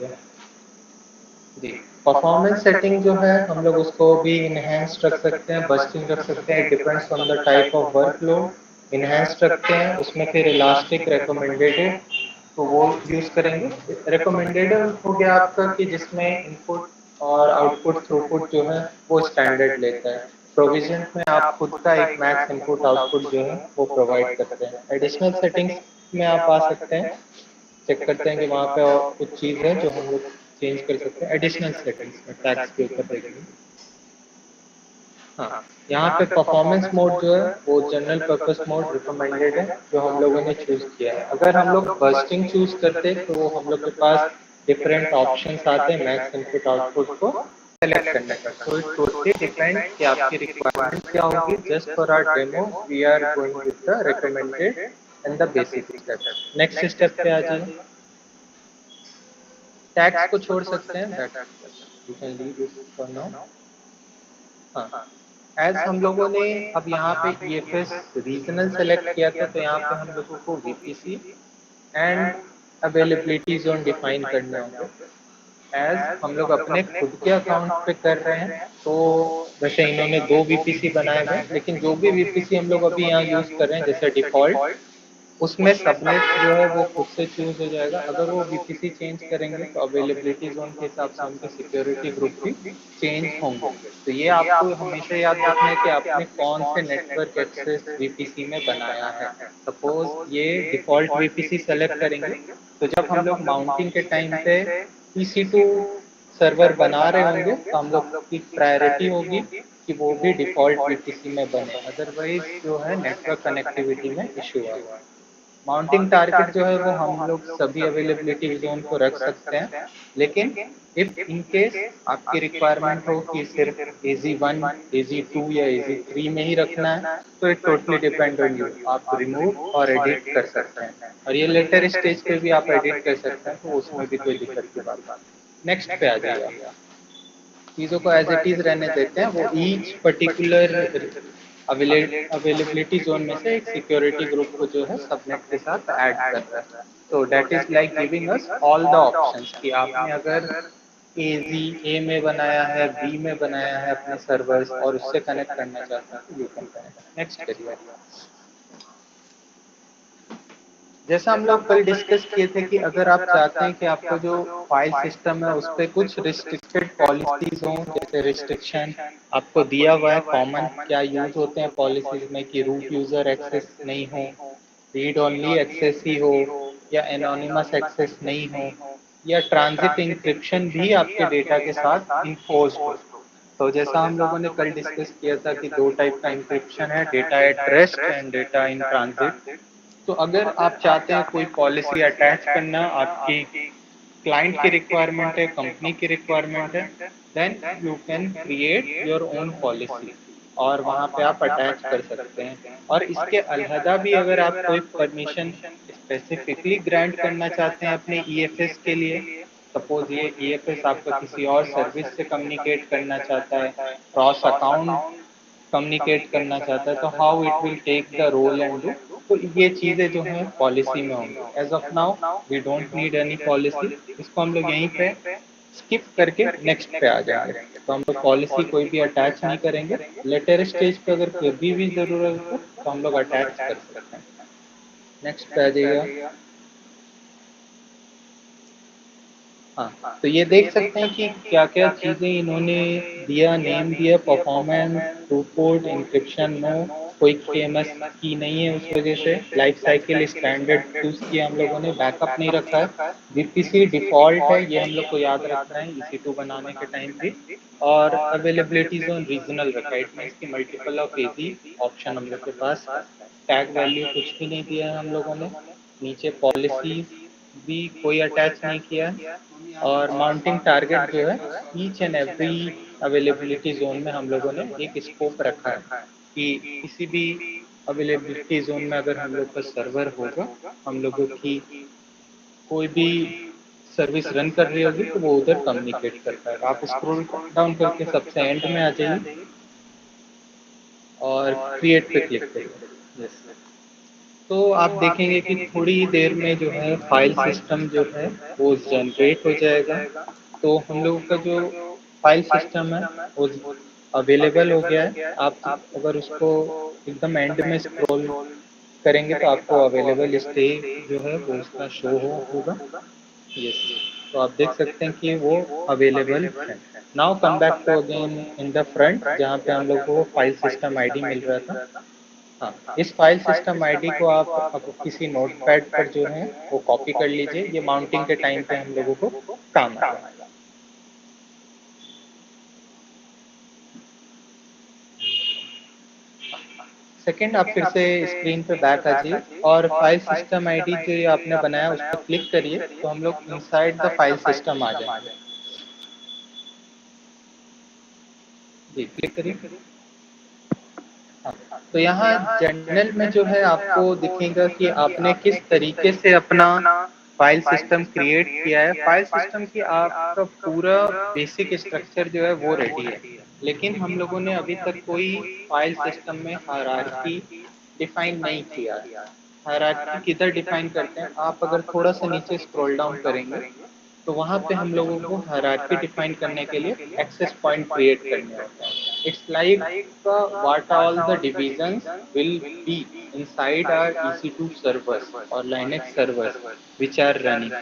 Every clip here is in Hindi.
लीजिए जी। परफॉर्मेंस सेटिंग जो है हम लोग उसको भी इनहेंस्ड रख सकते हैं, बस्टिंग रख सकते हैं, depends on the type of workload. Enhanced रखते हैं उसमें फिर इलास्टिक रिकमेंडेड तो वो यूज करेंगे। रिकमेंडेड हो गया आपका कि जिसमें इनपुट और आउटपुट थ्रूपुट जो है वो स्टैंडर्ड लेता है। प्रोविजन में आप खुद का एक मैक्स इनपुट आउटपुट जो है वो प्रोवाइड करते हैं। एडिशनल सेटिंग्स में आप आ सकते हैं, चेक करते हैं कि वहाँ पे और कुछ चीज़ है जो हम लोग चेंज कर सकते हैं एडिशनल सेटिंग्स में। टैक्स के ऊपर देखेंगे। हाँ, यहाँ पे परफॉर्मेंस मोड जो है वो जनरल पर्पस मोड रिकमेंडेड है जो हम लोगों ने चूज किया है। अगर हम लोग बर्स्टिंग चूज करते तो वो हम लोग के पास डिफरेंट ऑप्शंस आते हैं मैक्स इनपुट आउटपुट को सेलेक्ट करने का। सो इट टोटली डिपेंड कि आपकी रिक्वायरमेंट क्या होगी। Just for our demo we are going with the recommended and the basic step. Next step पे आ जाइए। टैक्स को छोड़ सकते हैं, that you can leave this for now. हाँ, एज हम लोगों ने अब यहाँ पे ईएफएस रीजनल सेलेक्ट किया था तो यहाँ पे हम लोगों को VPC and availability zone define करने होंगे। एज हम लोग अपने खुद के अकाउंट पे कर रहे हैं तो वैसे इन्होंने 2 वीपीसी बनाए हुए हैं, लेकिन जो भी वीपीसी हम लोग अभी यहाँ यूज कर रहे हैं जैसे डिफॉल्ट, उसमें सबनेट जो है वो खुद से चूज हो जाएगा। अगर वो वीपीसी चेंज करेंगे तो अवेलेबिलिटी जोन के हिसाब से उनके सिक्योरिटी ग्रुप भी चेंज होंगे। तो ये आपको हमेशा याद रखना है कि आपने कौन से नेटवर्क एक्सेस वीपीसी में बनाया है। सपोज ये डिफॉल्ट वीपीसी सेलेक्ट करेंगे तो जब हम लोग माउंटिंग के टाइम पे EC2 सर्वर बना रहे होंगे तो हम लोग की प्रायोरिटी होगी कि वो भी डिफॉल्ट वीपीसी में बने, अदरवाइज जो है नेटवर्क कनेक्टिविटी में इश्यू आएगा। माउंटिंग टारगेट जो है वो हम लोग सभी अवेलेबिलिटी जोन को रख सकते हैं, लेकिन इफ इन केस आपकी रिक्वायरमेंट हो कि सिर्फ AZ1 AZ2 या AZ3 में ही रखना है तो it totally depend on you. आप रिमूव और एडिट कर सकते हैं और ये लेटर स्टेज पे भी आप एडिट कर सकते हैं, तो उसमें भी कोई दिक्कत की बात नहीं। नेक्स्ट पे आ जाइए आप। चीज़ों को एज इट इज रहने देते हैं। वो ईच पर्टिकुलर अवेलेबिलिटी जोन में से एक सिक्योरिटी ग्रुप को जो है सबनेट के साथ ऐड कर रहा है। तो that is like giving us all the options कि आपने अगर ए में बनाया है, बी में बनाया है अपने सर्वर्स और उससे कनेक्ट करना चाहते हैं तो यू कैन कनेक्ट। नेक्स्ट करिए। जैसा हम लोग कल डिस्कस किए थे कि अगर आप चाहते हैं कि आपका जो फाइल सिस्टम है उस पर कुछ रिस्ट्रिक्टेड पॉलिसीज हों, जैसे रिस्ट्रिक्शन आपको दिया हुआ है कॉमन क्या यूज होते हैं पॉलिसीज में कि रूट यूजर एक्सेस नहीं हो, रीड ओनली एक्सेस ही हो, या एनोनिमस एक्सेस नहीं हो, या ट्रांजिट इंक्रिप्शन भी आपके डेटा के साथ इन्फोर्स हो। तो जैसा हम लोगों ने कल डिस्कस किया था कि 2 टाइप का इंक्रिप्शन है, data at rest and data in transit. तो अगर आप चाहते हैं कोई पॉलिसी अटैच करना, आपकी क्लाइंट की रिक्वायरमेंट है, कंपनी की रिक्वायरमेंट है, then you can create your own policy और वहाँ पे आप अटैच कर सकते हैं। और इसके अलहदा भी अगर आप कोई परमिशन स्पेसिफिकली ग्रांट करना चाहते हैं अपने ईएफएस के लिए, सपोज ये ईएफएस आपका किसी और सर्विस से कम्युनिकेट करना चाहता है, क्रॉस अकाउंट कम्युनिकेट करना चाहता है, तो how it will take the role and do. तो ये चीज़ें जो हैं पॉलिसी में होंगी। As of now we don't need any policy, इसको हम लोग यहीं पे स्किप करके नेक्स्ट पे आ जाएंगे। तो हम लोग पॉलिसी कोई भी अटैच नहीं करेंगे। लेटर स्टेज पे अगर कभी भी ज़रूरत हो तो हम लोग अटैच कर सकते हैं। नेक्स्ट पे आ जाइएगा। हाँ, तो ये देख सकते हैं कि क्या क्या चीज़ें इन्होंने दिया, नेम दिया, परफॉर्मेंस, थ्रूपुट, इंक्रिप्शन नो, कोई KMS की नहीं है, उस वजह से लाइफ साइकिल स्टैंडर्ड चूज किया हम लोगों ने, बैकअप नहीं रखा है, VPC डिफॉल्ट है, ये हम लोग को याद रखना है EC2 बनाने के टाइम भी, और अवेलेबिलिटी जोन रीजनल रखा है। इट मीन्स की मल्टीपल ऑफ AZ ऑप्शन हम लोग के पास है। टैग वैल्यू कुछ भी नहीं दिया है हम लोगों ने। नीचे पॉलिसी भी कोई अटैच नहीं किया है। और माउंटिंग टारगेट जो है each and every availability zone में हम लोगों ने एक स्कोप रखा है कि किसी भी अवेलेबिलिटी जोन में अगर हम लोग का सर्वर होगा, हम लोगों की कोई भी सर्विस रन कर रही होगी तो वो उधर कम्युनिकेट कर पाएगा। आप स्क्रॉल डाउन करके सबसे एंड में आ जाइए और क्रिएट पे क्लिक करिए। यस, तो आप देखेंगे कि थोड़ी देर में जो है फाइल सिस्टम जो है वो जनरेट हो जाएगा। तो हम लोगों का जो फाइल सिस्टम है वो अवेलेबल हो गया है। आप अगर उसको एकदम एंड में स्क्रॉल करेंगे तो आपको अवेलेबल स्टेज जो है वो उसका शो होगा। यस, तो आप देख सकते हैं कि वो अवेलेबल है। Now come back to again in the front जहाँ पे हम लोग को फाइल सिस्टम आईडी मिल रहा था। हाँ, इस फाइल सिस्टम आईडी को आप अब किसी नोटपैड पर जो है वो कॉपी कर लीजिए। ये माउंटिंग के टाइम पे हम लोगों को काम आएगा। सेकेंड, आप फिर से स्क्रीन पे बैक आ जाइए और फाइल सिस्टम आईडी जो ये आपने बनाया उस पर क्लिक करिए तो हम लोग इनसाइड द फाइल सिस्टम आ जाएंगे। जी, क्लिक करिए। हाँ, तो यहाँ जनरल में जो है आपको दिखेगा कि आपने किस तरीके से अपना फाइल सिस्टम क्रिएट किया है। फाइल सिस्टम की आपका पूरा बेसिक स्ट्रक्चर जो है वो रेडी है, लेकिन हम लोगों ने अभी तक कोई फाइल सिस्टम में हायरार्की डिफाइन नहीं किया है। हायरार्की किधर डिफाइन करते हैं, आप अगर थोड़ा सा नीचे स्क्रॉल डाउन करेंगे तो वहाँ पे हम लोगों को हायरार्की डिफाइन करने के लिए एक्सेस पॉइंट क्रिएट करने होते हैं। It's like what all the divisions will be inside our EC2 servers और Linux servers which are running.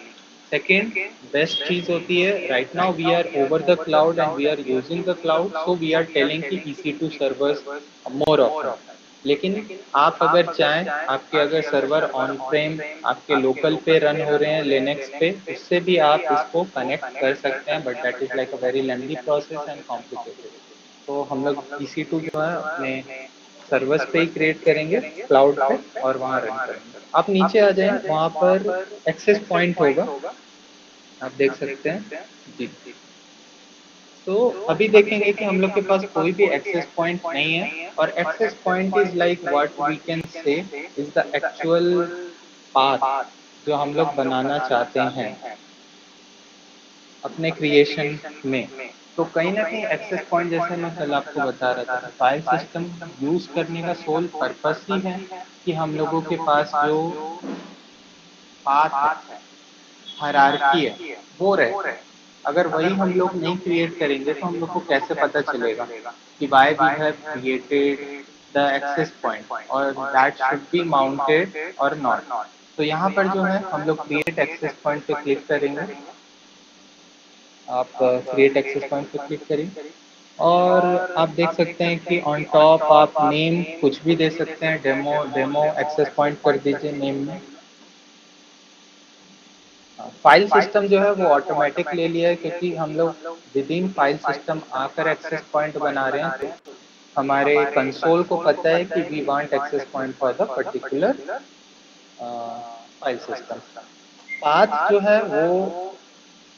Second best चीज होती है, right now we are over the cloud and we are using the cloud, so we are telling कि EC2 सर्वर्स मोर ऑफन। लेकिन आप अगर चाहें, आपके अगर सर्वर ऑन प्रेम आपके लोकल पे रन हो रहे हैं लिनक्स पे, उससे भी आप इसको कनेक्ट कर सकते हैं, but that is like a very lengthy process and complicated. तो हम लोग EC2 जो है अपने सर्वर्स पे ही क्रिएट करेंगे क्लाउड पे और वहाँ रन करेंगे। आप नीचे आ जाएं, वहाँ पर एक्सेस पॉइंट होगा, आप देख सकते हैं। जी, तो अभी देखेंगे कि हम लोग के पास कोई भी एक्सेस पॉइंट नहीं है और access point is like what we can say is the actual path जो हम लोग बनाना चाहते हैं अपने क्रिएशन में। तो कहीं ना कहीं एक्सेस पॉइंट, जैसे मैं कल आपको बता रहा था, फाइल सिस्टम यूज करने का सोल पर्पस ही है कि हम लोगों के पास जो पाथ है, हायरार्की है, वो रहे। अगर वही हम लोग नहीं क्रिएट करेंगे तो हम लोग को कैसे पता चलेगा कि why we have created the access point और दैट शुड बी माउंटेड और नॉट। तो यहाँ पर जो है हम लोग क्रिएट एक्सेस पॉइंट पे क्लिक करेंगे। आप क्रिएट एक्सेस पॉइंट पे क्लिक करिए और आप देख सकते हैं कि ऑन टॉप आप नेम कुछ भी दे सकते हैं। डेमो डेमो एक्सेस पॉइंट कर दीजिए नेम में। फाइल सिस्टम जो है वो ऑटोमेटिक ले लिया है क्योंकि हम लोग विद इन फाइल सिस्टम आकर एक्सेस पॉइंट बना रहे हैं। तो हमारे कंसोल को पता है कि we want access point for the particular file system. Path जो है वो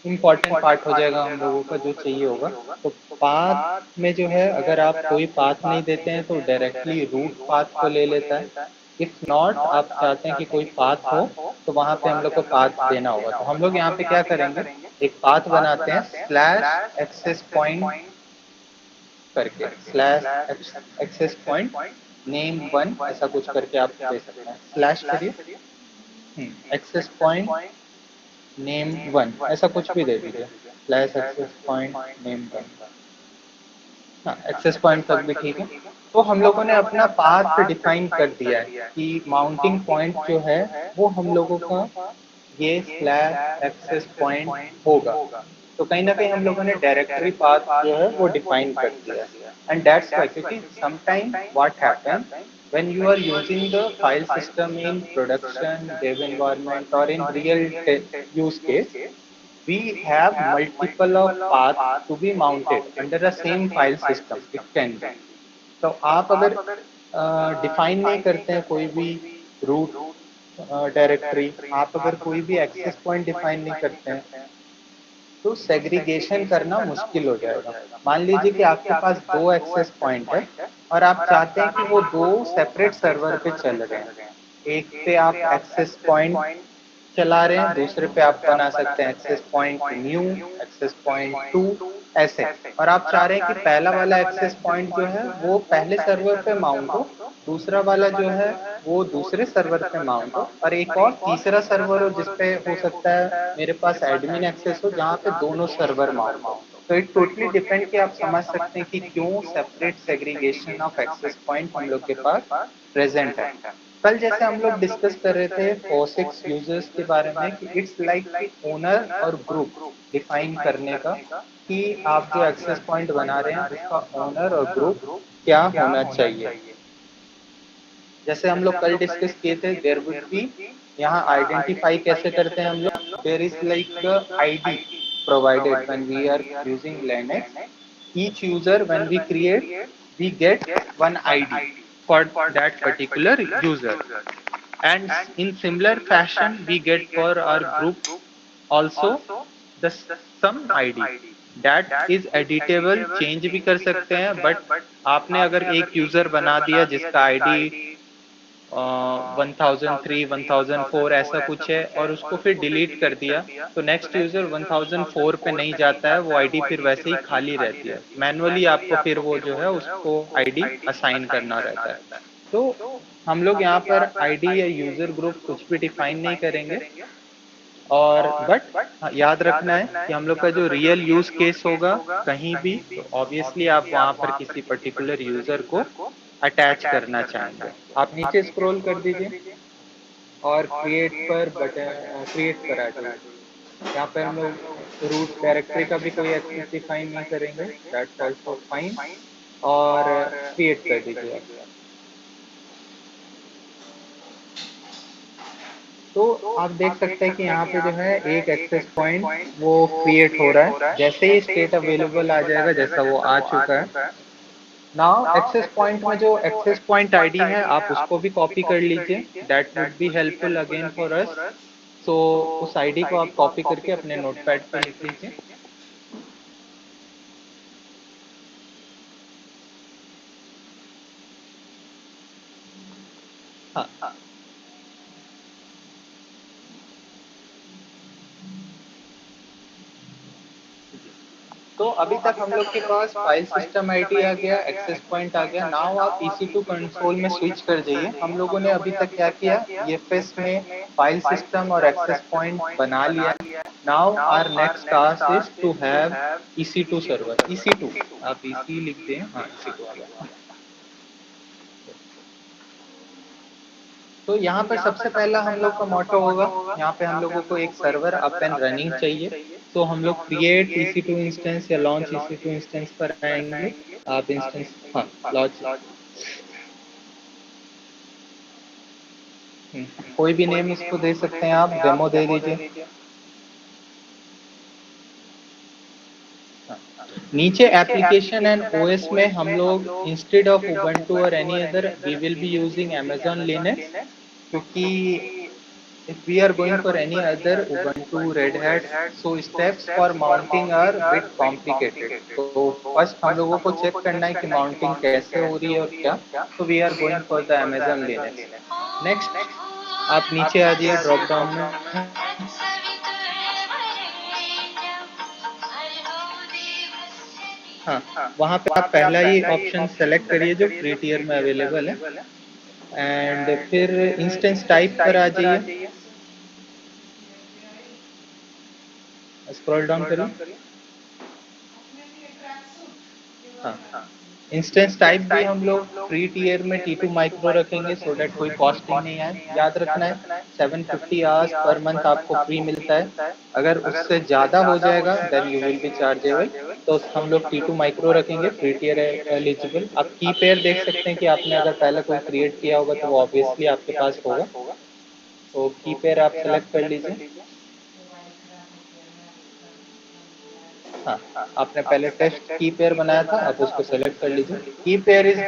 इम्पॉर्टेंट पार्ट हो जाएगा हम लोगों का जो चाहिए होगा। तो पाथ में जो है अगर आप कोई पाथ नहीं देते हैं तो डायरेक्टली रूट पाथ को ले लेता है। इफ नॉट आप चाहते हैं कि कोई पाथ हो तो वहां पे हम लोग को पाथ देना होगा। तो हम लोग यहाँ पे क्या करेंगे, एक पाथ बनाते हैं स्लैश एक्सेस पॉइंट करके, स्लैश एक्सेस पॉइंट नेम 1 ऐसा कुछ करके आप दे सकते हैं। स्लैश करिए, एक्सेस पॉइंट नेम 1 ऐसा कुछ भी दे दीजिए। स्लैश एक्सेस पॉइंट नेम 1, हाँ एक्सेस पॉइंट तक भी ठीक है। तो हम लोगों ने अपना पाथ डिफाइन कर दिया है कि माउंटिंग पॉइंट जो है वो हम लोगों का ये स्लैश एक्सेस पॉइंट होगा। तो कहीं ना कहीं हम लोगों ने डायरेक्टरी पाथ जो है वो डिफाइन कर दिया है। एंड दैट्स वाई, क्योंकि sometime what happen when you are using the file system in production dev environment or in real use case, we have multiple of paths to be mounted under the same file system, it can be। तो आप अगर डिफाइन नहीं करते हैं कोई भी रूट डायरेक्टरी, आप अगर कोई भी एक्सेस पॉइंट डिफाइन नहीं करते हैं तो सेग्रीगेशन करना मुश्किल हो जाएगा। मान लीजिए कि आपके पास दो एक्सेस पॉइंट है और आप चाहते हैं कि वो दो सेपरेट सर्वर पे चल रहे हैं। एक पे आप एक्सेस पॉइंट चला रहे हैं, दूसरे पे आप बना सकते हैं access point new, access point 2 ऐसे। और आप चाह रहे हैं कि पहला वाला एक्सेस पॉइंट जो है वो पहले सर्वर पे माउंट हो दूसरा वाला जो है वो दूसरे सर्वर पे माउंट हो, और एक और तीसरा सर्वर हो जिसपे हो सकता है मेरे पास एडमिन एक्सेस हो, जहाँ पे दोनों सर्वर माउंट हो। तो इट टोटली डिपेंड कि आप समझ सकते हैं कि क्यों separate segregation of access point हम लोग के पास प्रेजेंट है। कल जैसे हम लोग डिस्कस कर रहे थे POSIX यूजर्स के बारे में कि इट्स लाइक कि ओनर और ग्रुप डिफाइन करने का, कि आप जो एक्सेस पॉइंट बना रहे हैं उसका ओनर और ग्रुप क्या होना चाहिए। जैसे हम लोग कल डिस्कस किए थे, देयर वुड बी, यहाँ आइडेंटिफाई कैसे करते हैं हम लोग, there is like ID provided when we are using Linux. Each user, when we create, we get one ID for that particular user, and in similar fashion we get for our group also the some ID that is editable, change भी कर सकते हैं, बट आपने अगर एक यूजर बना दिया जिसका ID 1003 1004 ऐसा कुछ है और उसको फिर डिलीट कर दिया, तो नेक्स्ट यूजर 1004 पे नहीं जाता है, वो आईडी फिर वैसे ही खाली रहती है। मैनुअली आपको फिर वो जो है उसको आईडी असाइन करना रहता है। तो हम लोग यहाँ पर आईडी या यूजर ग्रुप कुछ भी डिफाइन नहीं करेंगे, और बट याद रखना है कि हम लोग का जो रियल यूज केस होगा कहीं भी, तो ऑब्वियसली आप वहां पर किसी पर्टिकुलर यूजर को अटैच करना चाहेंगे। आप नीचे स्क्रॉल कर दीजिए और क्रिएट पर बटन, क्रिएट पर आ जाइए। यहाँ पर हम लोग रूट डायरेक्टरी का भी कोई एक्सेस डिफाइन नहीं करेंगे, दैट्स आल्सो फाइन, और क्रिएट कर दीजिए आप। तो आप देख सकते हैं कि यहाँ पे जो है एक एक्सेस पॉइंट वो क्रिएट हो रहा है, जैसे ही स्टेट अवेलेबल आ जाएगा, जैसा वो आ चुका है। नाउ एक्सेस पॉइंट में जो एक्सेस पॉइंट आईडी है आप उसको भी कॉपी कर लीजिए, that would be helpful again for us. So उस आईडी को आप कॉपी करके अपने नोटपैड पे लिख लीजिए। हाँ, तो अभी तक हम लोग के पास फाइल सिस्टम आईडी आ गया, एक्सेस पॉइंट आ गया। नाउ आप EC2 कंसोल में स्विच कर जाइए। हम लोगों ने अभी तक क्या किया, EFS में फाइल सिस्टम और एक्सेस पॉइंट बना लिया। Now our next task is to have EC2 server. EC2 आप EC लिख दें, हाँ EC2 आ गया। तो यहाँ पर सबसे पहला हम लोग का मोटो होगा, यहाँ पे हम लोगों को एक सर्वर अप एंड रनिंग चाहिए। तो हम लोग क्रिएट EC2 इंस्टेंस या लॉन्च EC2 इंस्टेंस पर आएंगे। आप इंस्टेंस, हाँ लॉन्च, कोई भी नेम इसको दे सकते हैं आप, डेमो दे दीजिए। नीचे एप्लीकेशन एंड OS में हम लोग इंस्टेड ऑफ उबंटू और any other we will be using Amazon Linux, क्योंकि if we are going for any other Ubuntu, Red Hat, so steps for mounting are bit complicated. तो फर्स्ट हम लोगों को चेक करना है कि माउंटिंग कैसे हो रही है और क्या, तो we are going for the Amazon Linux। Next आप नीचे आ जाइए ड्रॉप डाउन में, हाँ वहाँ पे आप पहला ही ऑप्शन सेलेक्ट करिए जो फ्री टियर में अवेलेबल है, एंड फिर इंस्टेंस टाइप पर आ जाइए, स्क्रॉल डाउन करिए। हाँ, इंस्टेंस टाइप भी हम लोग फ्री टियर में T2 माइक्रो रखेंगे, सो दैट कोई कॉस्टिंग नहीं है। याद रखना है 750 आवर्स पर मंथ आपको फ्री मिलता है। अगर उससे ज़्यादा हो जाएगा then you will be chargeable. तो हम लोग T2 माइक्रो रखेंगे, फ्री टियर एलिजिबल। आप की पेयर देख सकते हैं कि आपने अगर पहले कोई क्रिएट किया होगा तो वो ऑब्वियसली आपके पास होगा, तो की पेयर आप सेलेक्ट कर लीजिए। हाँ, आपने पहले टेस्ट की पेयर बनाया था, आप उसको सेलेक्ट कर लीजिए। Key pair is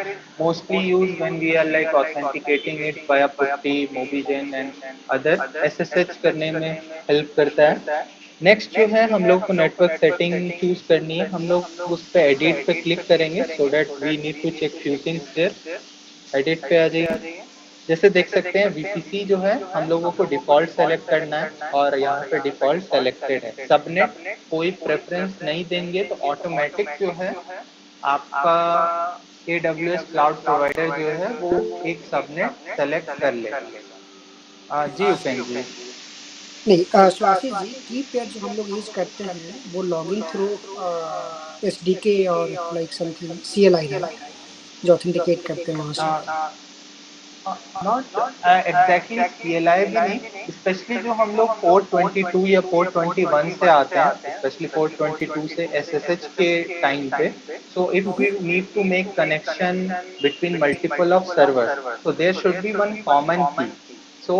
mostly use when we are like authenticating it by PuTTY, Mobizen and other SSH करने में हेल्प करता है। नेक्स्ट जो है हम लोग को नेटवर्क सेटिंग चूज करनी है। हम लोग उस पर एडिट पे क्लिक करेंगे, so that we need to check few things there. Edit पे आ जाइए। जैसे देख सकते हैं VPC जो है हम लोगों को डिफॉल्ट सेलेक्ट करना है, और यहाँ पे डिफॉल्ट सेलेक्टेड है। सबनेट कोई प्रेफरेंस नहीं देंगे तो ऑटोमेटिक जो है आपका AWS क्लाउड प्रोवाइडर जो है वो एक सबनेट सेलेक्ट कर लेगा। जी उपेंद्र जी। नहीं, सुआशीष जी, की पेयर जो हम लोग यूज करते हैं वो लॉगिंग थ्रू एसडीके और लाइक समथिंग सीएलआई, राइट, जो ऑथेंटिकेट करते हैं वहां से। नॉट एग्जैक्टली CLI भी नहीं, स्पेशली जो हम लोग पोर्ट 22 या पोर्ट 21 से आते हैं, स्पेशली पोर्ट 22 से SSH के टाइम पे, so if we need to make connection between multiple of servers, so there should be one common key. So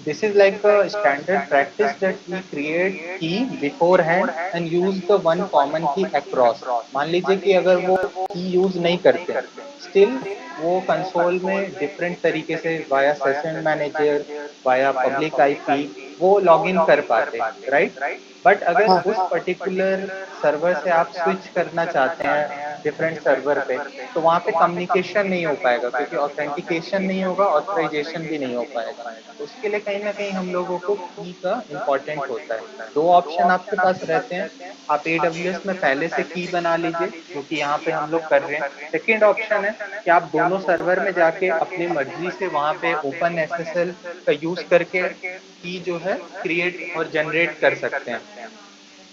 this is like a standard practice that we create key beforehand and use the one common key across. मान लीजिए कि अगर वो की यूज नहीं करते, स्टिल वो कंसोल में डिफरेंट तरीके से via session manager, via public IP वो लॉगिन कर पाते, राइट। बट अगर हाँ, उस पर्टिकुलर सर्वर से आप स्विच करना चाहते हैं डिफरेंट सर्वर पे, तो वहाँ पे कम्युनिकेशन नहीं हो पाएगा, क्योंकि ऑथेंटिकेशन नहीं होगा, ऑथराइजेशन भी नहीं हो पाएगा। तो उसके लिए कहीं ना कहीं हम लोगों को की का इम्पोर्टेंट होता है। दो ऑप्शन आपके पास रहते हैं, आप AWS में पहले से की बना लीजिए, जो कि यहाँ पे हम लोग कर रहे हैं। सेकेंड ऑप्शन है कि आप दोनों सर्वर में जाके अपनी मर्जी से वहाँ पे ओपन SSL का यूज करके की जो है क्रिएट और जनरेट कर सकते हैं।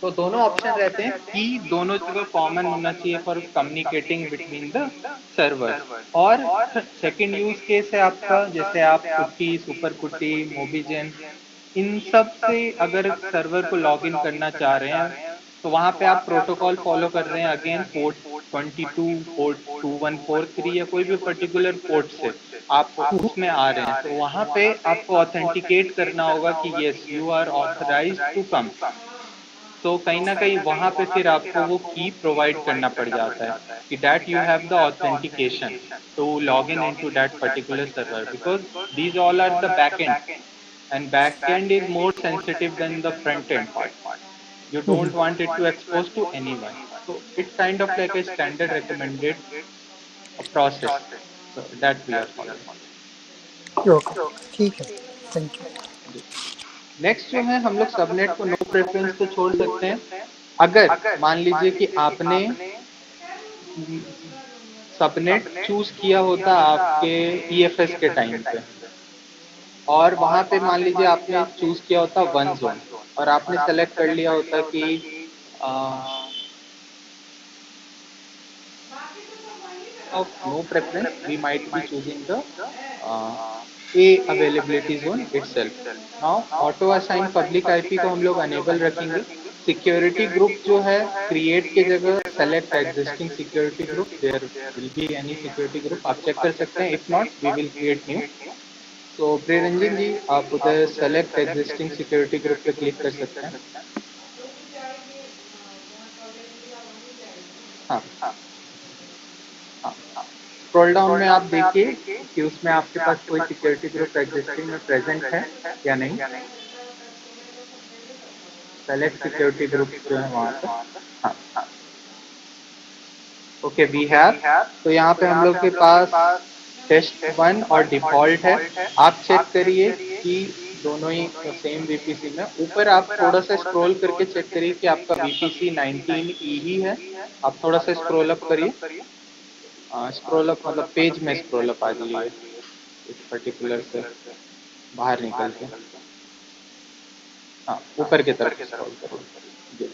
तो दोनों ऑप्शन रहते हैं, की दोनों जगह कॉमन होना चाहिए for communicating between the servers. और सेकंड यूज केस है आपका, जैसे आप पुट्टी, सुपर पुट्टी, मोबीजेन, इन सब से अगर सर्वर को लॉगिन करना चाह रहे हैं, तो वहां पे आप प्रोटोकॉल फॉलो कर रहे हैं, अगेन पोर्ट 22, पोर्ट 2143 या कोई भी पर्टिकुलर पोर्ट से आप उसमें आ रहे हैं, तो वहां पे आपको ऑथेंटिकेट करना होगा कि yes you are authorised to come. तो कहीं ना कहीं वहां पे फिर आपको वो की प्रोवाइड करना पड़ जाता है कि that you have the authentication to log in into that particular server, because these all are the back end, and back end is more sensitive than the front end part. You don't want it to expose to anyone, so it's kind of like a standard recommended process that we are following. Okay, ठीक है, थैंक यू। नेक्स्ट जो है, हम लोग सबनेट को नो प्रेफरेंस तो छोड़ सकते हैं। अगर मान लीजिए कि आपने सबनेट चूज किया होता आपके EFS के टाइम पे, और वहां पे मान लीजिए आपने चूज किया होता वन जोन, और आपने सेलेक्ट कर लिया होता कि of no preference, we might be choosing the A availability zone itself. Now auto assign public IP को हम लोग अनेबल रखेंगे। सिक्योरिटी ग्रुप जो है क्रिएट के जगह select existing security group, there will be any security group, आप चेक कर सकते हैं, if not we will create new. तो प्रियरंजन जी, आप उधर सेलेक्ट एग्जिस्टिंग सिक्योरिटी ग्रुप पे क्लिक कर सकते हैं। हाँ हाँ, स्क्रॉल डाउन में आप देखिए कि उसमें आपके पास कोई सिक्योरिटी ग्रुप एग्जिस्टिंग में प्रेजेंट है या नहीं। सेलेक्ट सिक्योरिटी ग्रुप जो है वहां पे, हाँ ओके वी हैव। तो यहाँ पे हम लोग के पास टेस्ट 1 और डिफॉल्ट है। आप चेक करिए कि दोनों ही सेम VPC में, ऊपर आप थोड़ा सा स्क्रॉल करके चेक करिए कि आपका VPC 19E ही है। आप थोड़ा सा स्क्रॉल अप करिए, स्क्रॉल अप मतलब पेज में स्क्रॉल अप आ जाइए इस पर्टिकुलर से बाहर निकल के, हाँ ऊपर की तरफ स्क्रॉल करिए।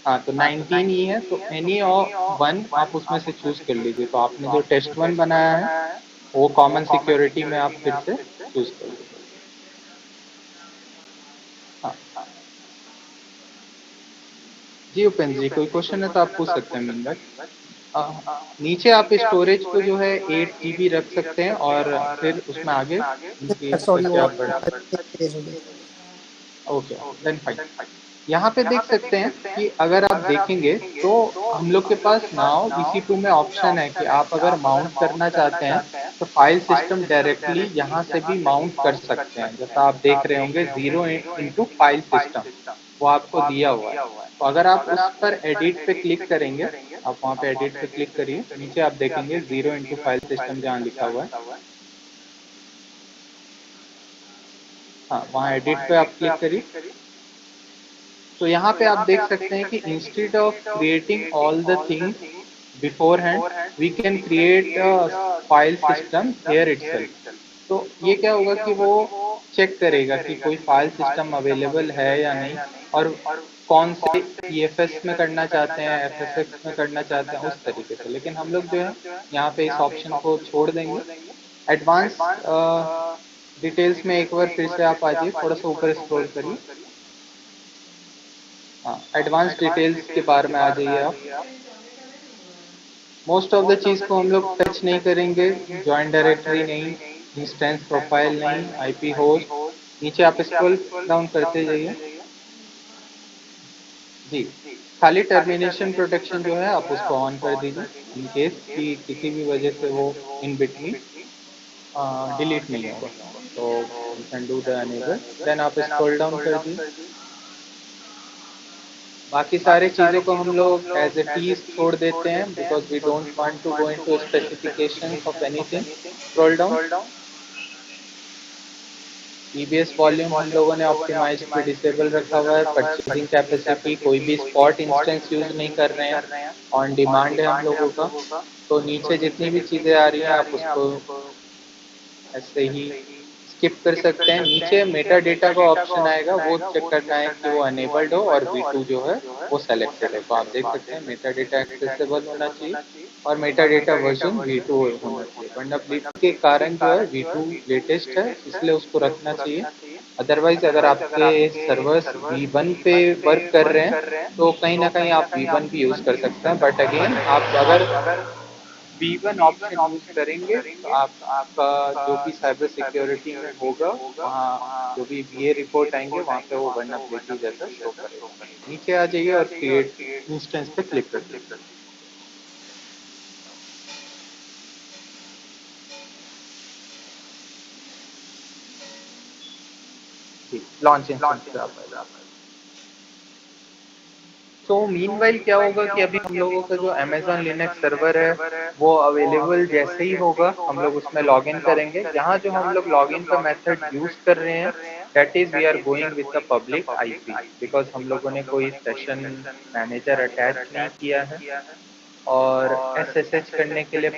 हाँ तो 19 ही है, तो एनी और वन आप उसमें से चूज कर लीजिए। तो आपने जो टेस्ट 1 बनाया है वो कॉमन सिक्योरिटी में आप फिर से चूज कर लीजिए। हाँ जी उपेंद्र जी, कोई क्वेश्चन है तो आप पूछ सकते हैं मिनट। नीचे आप स्टोरेज को जो है 8 GB रख सकते हैं, और फिर उसमें आगे इंक्रीज सॉरी, करके वो आप बढ़ा। तेज हो गई। Okay then fine. यहाँ पे देख सकते हैं कि अगर आप देखेंगे तो हम लोग के पास नाउ EC2 में ऑप्शन है कि आप अगर माउंट करना चाहते हैं तो फाइल सिस्टम डायरेक्टली यहाँ से भी माउंट कर सकते हैं। जैसा आप देख रहे होंगे 0 इंटू फाइल सिस्टम, वो आपको दिया हुआ है। तो अगर आप उस पर एडिट पे क्लिक करेंगे, आप वहाँ पे एडिट पे क्लिक करिए, नीचे आप देखेंगे 0 इंटू फाइल सिस्टम जहाँ लिखा हुआ है, हाँ वहाँ एडिट पे आप क्लिक करिए। तो यहाँ पे आप देख सकते हैं कि instead of creating all the things beforehand, we can create a file system here itself. तो ये क्या होगा कि वो चेक करेगा कि कोई फाइल सिस्टम अवेलेबल है या नहीं, और कौन से EFS में करना चाहते हैं, FSX में करना चाहते हैं, उस तरीके से। लेकिन हम लोग जो है यहाँ पे इस ऑप्शन को छोड़ देंगे। एडवांस डिटेल्स में एक बार फिर से आप आ जाइए, थोड़ा सा ऊपर स्क्रॉल करिए। हाँ, एडवांस डिटेल्स के बारे में आ जाइए आप। मोस्ट ऑफ द चीज़ को हम लोग टच नहीं करेंगे, ज्वाइन डायरेक्टरी नहीं, इंस्टेंस प्रोफाइल नहीं, IP होस्ट। नीचे आप स्क्रॉल डाउन करते जाइए जी। खाली टर्मिनेशन प्रोटेक्शन जो है आप उसको ऑन कर दीजिए, इन केस कि किसी भी वजह से वो इन बिटवीन डिलीट नहीं होगा। तो you can do the enable, then आप स्क्रॉल डाउन कर दीजिए। बाकी सारे चीज़ों को हम लोग एज इट इज छोड़ देते हैं, because we don't want to go into specifications of anything. Scroll down. EBS volume हम लोगों ने ऑप्टिमाइज पे डिसेबल रखा हुआ है। परचेजिंग कैपेसिटी, कोई भी स्पॉट इंस्टेंस यूज नहीं कर रहे हैं, ऑन डिमांड है हम लोगों का। तो नीचे जितनी भी चीज़ें आ रही हैं आप उसको ऐसे ही स्किप कर सकते हैं। नीचे मेटा डेटा का ऑप्शन आएगा, वो चेक करना है कि वो अनेबल्ड हो और V2 जो है वो सेलेक्टेड हो। तो आप देख सकते हैं मेटा डेटा एक्सेसिबल होना चाहिए और मेटा डेटा वर्जन V2 होना चाहिए। वल्नरेबिलिटी के कारण जो है V2 लेटेस्ट है, इसलिए उसको रखना चाहिए। अदरवाइज अगर आपके सर्वर्स V1 पे वर्क कर रहे हैं तो कहीं ना कहीं आप V1 भी यूज कर सकते हैं। बट अगेन आप अगर V1 ऑप्शन यूज करेंगे तो आपका जो भी साइबर सिक्योरिटी में होगा, वहाँ जो भी VA रिपोर्ट आएंगे वहाँ पे वो वल्नरेबिलिटी जैसा शो करेगा। नीचे आ जाइए और क्रिएट इंस्टेंस पे क्लिक कर दीजिए। लॉन्च इंस्टेंस पे आप आ जाइए। तो मीनवाइल क्या होगा कि अभी हम लोगों का जो Amazon लिनक्स सर्वर है वो अवेलेबल जैसे ही होगा हम लोग उसमें लॉगिन करेंगे। यहाँ जो हम लोग लॉगिन का मेथड यूज कर रहे हैं that is we are going with the public IP, because हम लोगों ने कोई सेशन मैनेजर अटैच नहीं किया है और SSH करने के लिए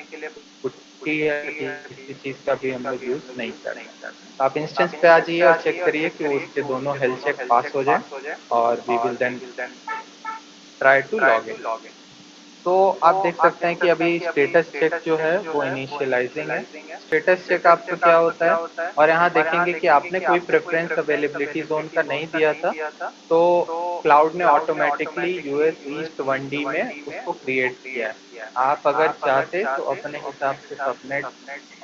पुट्टी या किसी चीज़ का भी हम लोग यूज नहीं कर रहे हैं। तो आप इंस्टेंस पे आ जाइए और चेक करिए कि उसके दोनों हेल्थ चेक पास हो जाए और we will then try to log in. तो आप देख सकते हैं कि अभी स्टेटस चेक जो है वो इनिशियलाइजिंग है। स्टेटस चेक आपका क्या होता है, और यहाँ देखेंगे कि आपने कोई प्रेफरेंस अवेलेबिलिटी जोन का नहीं दिया था, तो क्लाउड ने ऑटोमेटिकली US ईस्ट 1D में उसको क्रिएट किया है। आप अगर चाहते तो अपने हिसाब से सबनेट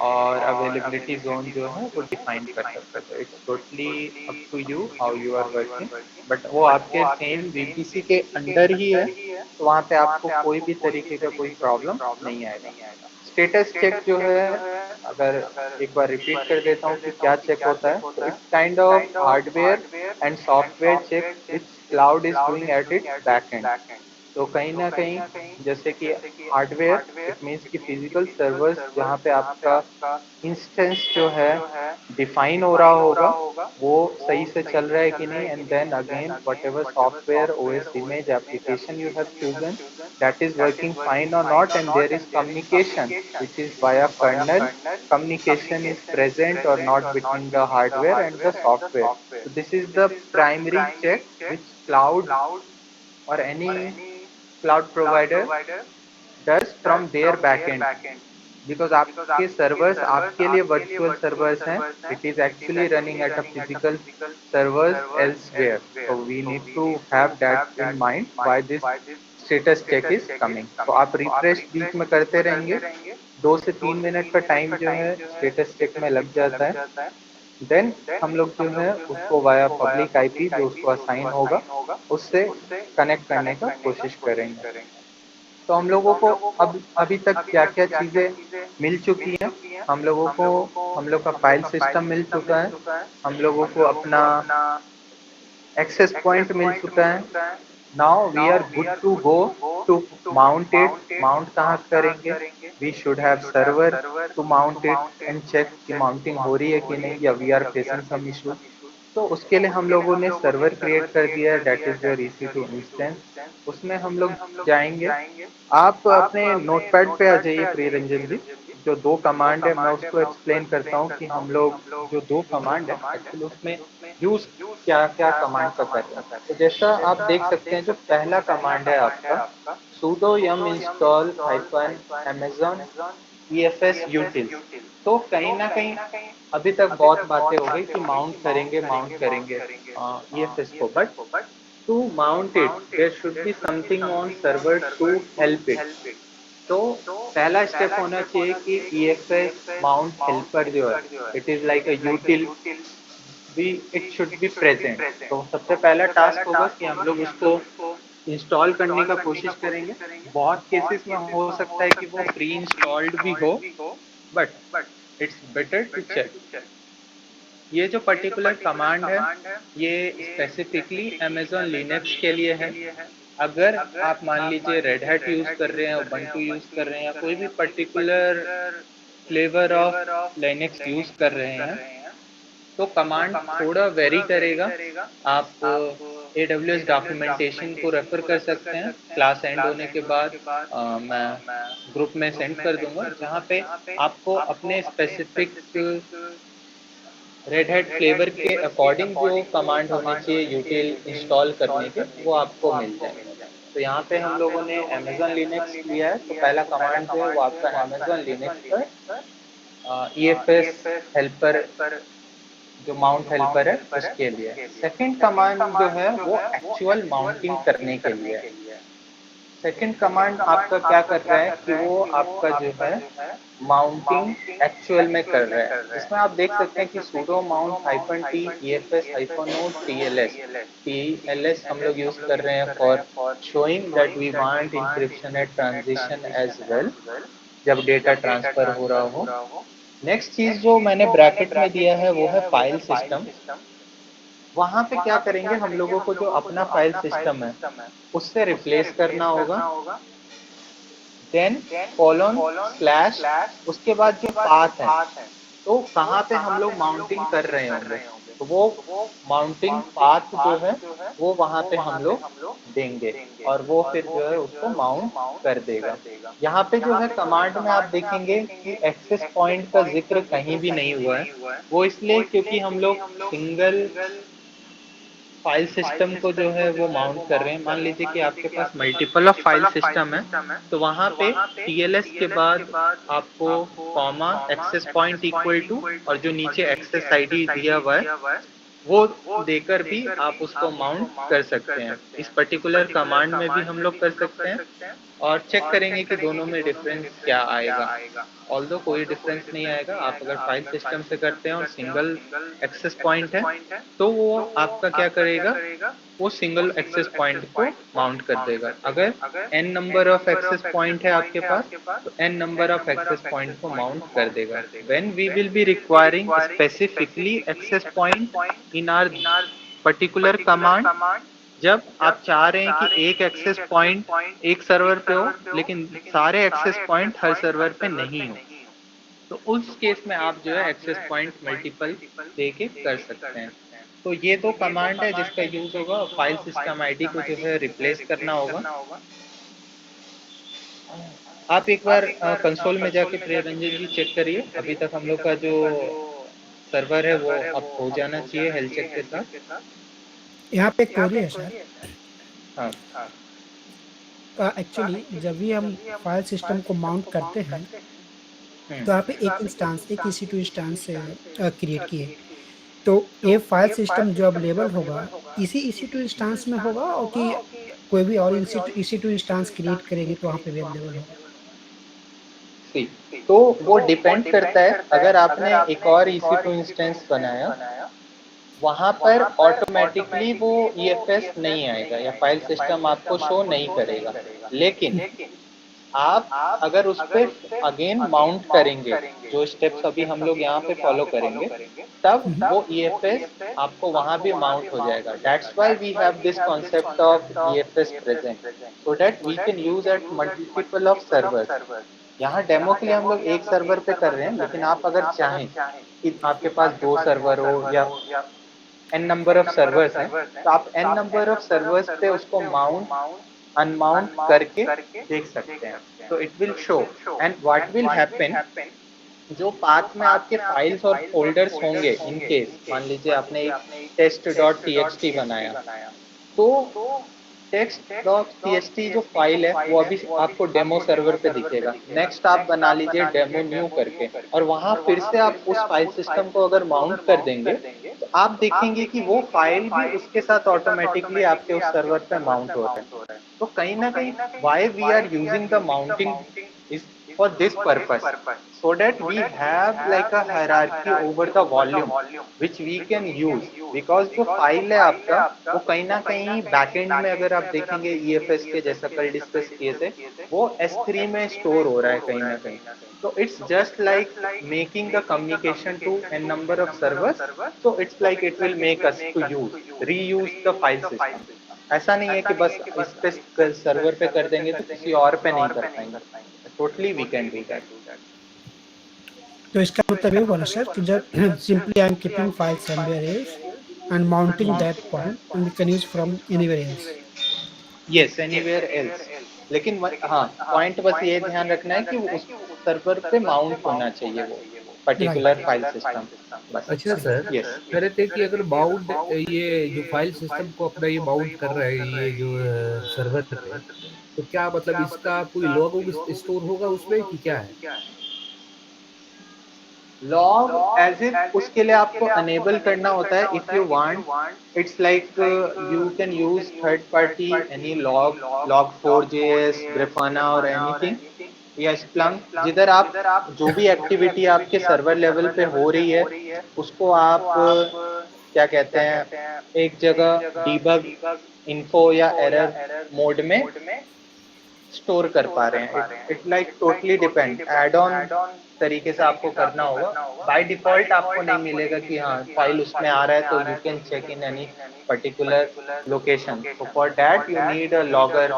और अवेलेबिलिटी जोन जो है वो डिफाइन कर सकते थे। It's totally up to you how you are working, but वो आपके सेम VPC के अंडर ही है, तो वहाँ पे आपको कोई भी तरीके का कोई प्रॉब्लम नहीं आएगा। स्टेटस चेक जो है, अगर एक बार रिपीट कर देता हूँ कि क्या चेक होता है, तो it's kind of hardware and software check which cloud is doing at its back end. तो कहीं ना कहीं जैसे कि हार्डवेयर, इट मीन्स कि फिजिकल सर्वर्स जहाँ पे आपका इंस्टेंस जो है डिफाइन हो रहा होगा वो सही से चल रहा है कि नहीं, and then again whatever software OS image application you have chosen, that is working fine or not, and there is communication which is via kernel. Communication is present or not between the hardware and the software. So this is the primary check which cloud or any cloud provider does from their backend, because आपके सर्वर्स आपके लिए वर्चुअल सर्वर्स हैं, it is actually running at a physical servers elsewhere. So we need to have that in mind why this status check is coming. तो आप रिफ्रेश बीच में करते रहेंगे, 2 से 3 मिनट का टाइम जो है स्टेटस चेक में लग जाता है। देन हम लोग जो है उसको वाया पब्लिक IP जो उसको असाइन होगा उससे कनेक्ट करने का कोशिश करेंगे। तो हम लोगों को अब अभी तक क्या क्या चीज़ें मिल चुकी हैं, हम लोगों को हम लोग का फाइल सिस्टम मिल चुका है, हम लोगों को अपना एक्सेस पॉइंट मिल चुका है। Now we are good to go to mount it. Mount कहाँ करेंगे, we should have server to mount it and check कि माउंटिंग हो रही है कि नहीं, या we are facing some issue. तो उसके लिए हम लोगों ने सर्वर क्रिएट कर दिया है, that is your EC2 instance. उसमें हम लोग जाएंगे। आप अपने नोटपैड पे आ जाइए प्रिय रंजन जी। जो दो कमांड है मैं उसको एक्सप्लेन करता हूँ कि हम लोग जो दो कमांड है एक्चुअली उसमें यूज क्या क्या कमांड का कर रहे हैं। तो जैसा आप देख सकते हैं जो पहला कमांड है आपका sudo yum install hyphen amazon EFS utils। तो कहीं ना कहीं अभी तक बहुत बातें हो गई कि माउंट करेंगे EFS को, but to mount it there should be something on server to help it। तो पहला स्टेप होना चाहिए कि EFS माउंट हेल्पर जो है इट इज लाइक अ यूटिल भी, इट शुड बी प्रेजेंट। तो सबसे पहला टास्क होगा कि हम लोग उसको इंस्टॉल करने का कोशिश करेंगे। बहुत केसेस में हो सकता है कि वो प्री इंस्टॉल्ड भी हो, but it's better to check. ये जो पर्टिकुलर कमांड है ये स्पेसिफिकली अमेजोन लिनक्स के लिए है। अगर आप मान लीजिए रेड हैट यूज कर रहे हैं, उबंटू यूज कर रहे हैं या कोई भी particular flavour of Linux use कर रहे हैं तो कमांड थोड़ा वेरी करेगा। आप AWS डॉक्यूमेंटेशन को रेफर कर सकते हैं। क्लास एंड होने के बाद मैं ग्रुप में सेंड कर दूंगा जहाँ पे आपको अपने स्पेसिफिक रेड हैट फ्लेवर के अकॉर्डिंग जो कमांड होने चाहिए यूटिल इंस्टॉल करने के वो आपको मिल जाएंगे। तो यहाँ पे हम लोगों ने अमेजोन लिनक्स लिया है तो पहला कमांड जो है वो आपका अमेजोन लिनक्स पर EFS हेल्पर जो माउंट हेल्पर है उसके लिए। सेकंड कमांड जो है वो एक्चुअल माउंटिंग करने के लिए है। सेकंड कमांड आपका क्या कर रहा है कि वो आपका जो है माउंटिंग एक्चुअल में कर रहा है। इसमें आप देख सकते हैं कि sudo mount -t EFS -o TLS हम लोग यूज कर रहे हैं for showing that we want encryption at transition as well, जब डेटा ट्रांसफर हो रहा हो। नेक्स्ट चीज जो मैंने ब्रैकेट में दिया है वो है फाइल सिस्टम। वहां पे क्या करेंगे हम लोगों को जो अपना फाइल सिस्टम है उससे रिप्लेस करना होगा। देन कॉलन स्लैश उसके बाद जो पाथ है तो कहाँ पे हम लोग माउंटिंग कर रहे होंगे तो वो माउंटिंग पाथ जो है वो वहां पे हम लोग देंगे और वो फिर जो है उसको माउंट कर देगा। यहाँ पे जो है कमांड में आप देखेंगे कि एक्सेस पॉइंट का जिक्र कहीं भी नहीं हुआ है। वो इसलिए क्योंकि हम लोग सिंगल फाइल सिस्टम को जो है वो माउंट कर रहे हैं। मान लीजिए कि आपके पास मल्टीपल ऑफ फाइल सिस्टम है तो वहां पे TLS के बाद आपको comma access point equal to और जो नीचे एक्सेस ID दिया हुआ है वो देकर भी आप उसको माउंट कर सकते हैं। इस पर्टिकुलर कमांड में भी हम लोग कर सकते हैं और चेक करेंगे कि दोनों में डिफरेंस क्या आएगा। ऑल्दो कोई डिफरेंस नहीं आएगा। आप अगर फाइल सिस्टम से करते हैं और सिंगल एक्सेस पॉइंट है तो वो आपका क्या करेगा, वो सिंगल एक्सेस पॉइंट को माउंट कर देगा। अगर n number of access point है आपके पास तो n number of access point को माउंट कर देगा। When we will be requiring specifically access point in our particular command, जब आप चाह रहे हैं कि एक एक्सेस पॉइंट एक सर्वर पे हो लेकिन सारे एक्सेस पॉइंट हर सर्वर पे नहीं हो, तो उस केस में आप जो है एक्सेस पॉइंट मल्टीपल दे के कर सकते हैं। तो ये दो कमांड है जिसका यूज होगा। फाइल सिस्टम आईडी को जो है रिप्लेस करना होगा। आप एक बार कंसोल में जाके प्रिय रंजन जी चेक करिए। अभी तक हम लोग का जो सर्वर है वो अब हो जाना चाहिए हेल्थ चेक के साथ। यहाँ पे एक क्वेरी है सर। हाँ एक्चुअली जब भी हम फाइल सिस्टम को माउंट करते हैं हम्म, तो यहाँ पे एक इंस्टांस एक EC2 इंस्टांस क्रिएट किए। तो ये फाइल सिस्टम जो अवेलेबल होगा इसी EC2 इंस्टांस में होगा और कि कोई भी और EC2 इंस्टांस क्रिएट करेंगे तो वहाँ पे भी अवेलेबल होगा? सी तो वो डिपेंड करता है। अगर आपने एक और EC2 इंस्टेंस बनाया वहां पर ऑटोमेटिकली वो EFS नहीं आएगा या फाइल सिस्टम आपको शो नहीं करेगा। लेकिन आप अगर उस पे अगेन माउंट करेंगे जो स्टेप्स अभी हम लोग यहाँ पे फॉलो करेंगे तब वो EFS आपको वहां भी माउंट हो जाएगा। That's why we have this concept of EFS present so that we can use at multiple of servers. यहाँ डेमो के लिए हम लोग एक सर्वर पे कर रहे हैं लेकिन आप अगर चाहें कि आपके पास दो सर्वर हो या n नंबर ऑफ सर्वर्स हैं, तो आप n नंबर ऑफ सर्वर्स पे उसको माउंट अनमाउंट करके देख सकते हैं। तो it will show and what will happen, जो पाथ में आपके फाइल्स और फोल्डर्स होंगे, इन केस मान लीजिए आपने एक test.txt बनाया, तो text.txt जो फाइल है वो अभी आपको डेमो सर्वर पे दिखेगा। नेक्स्ट आप बना लीजिए डेमो न्यू करके, और वहां फिर से आप उस फाइल सिस्टम को अगर माउंट कर देंगे तो आप देखेंगे कि वो फाइल भी उसके साथ ऑटोमेटिकली आपके उस सर्वर पे माउंट हो रहा है। तो कहीं ना कहीं why we are using the mounting is for this purpose, so that we have like a hierarchy over the volume which we can use, because जो फाइल है आपका वो कहीं ना कहीं बैकएंड में अगर आप देखेंगे EFS के जैसा कल डिस्कस किए थे, वो S3 में स्टोर हो रहा है कहीं ना कहीं। तो it's just like making the communication to n number of servers, so it's like it will make us to use reuse the file system। ऐसा नहीं है कि बस इस पे सर्वर पे कर देंगे तो किसी और पे नहीं कर पाएंगे, totally we can do that. तो इसका मतलब ये हुआ ना सर कि जब simply I am keeping file somewhere else and mounting that point and we can use from anywhere else. Yes, anywhere else, लेकिन हाँ पॉइंट बस ये ध्यान रखना है कि उस सर्वर पे माउंट होना चाहिए वो पर्टिकुलर फाइल सिस्टम, बस। अच्छा सर, यस, कह रहे थे कि अगर माउंट ये जो फाइल सिस्टम को अपना ये माउंट कर रहा है ये जो सर्वर पे, तो क्या मतलब इसका कोई लॉग स्टोर होगा उसमें कि क्या है? लॉग एज इफ उसके लिए आपको अनेबल करना होता है if you want, it's like you can use third party any log, log4j, ग्रिफाना और एनीथिंग, या स्प्लंक, जिधर आप जो भी एक्टिविटी आपके सर्वर लेवल पे हो रही है उसको आप क्या कहते हैं एक जगह डीबग, इन्फो या एरर मोड में स्टोर कर पा रहे हैं। It like totally depend, add on तरीके से आपको करना होगा। बाय डिफॉल्ट आपको नहीं मिलेगा कि हाँ फाइल उसमें आ रहा है तो you can check in any particular location. So for that you need a logger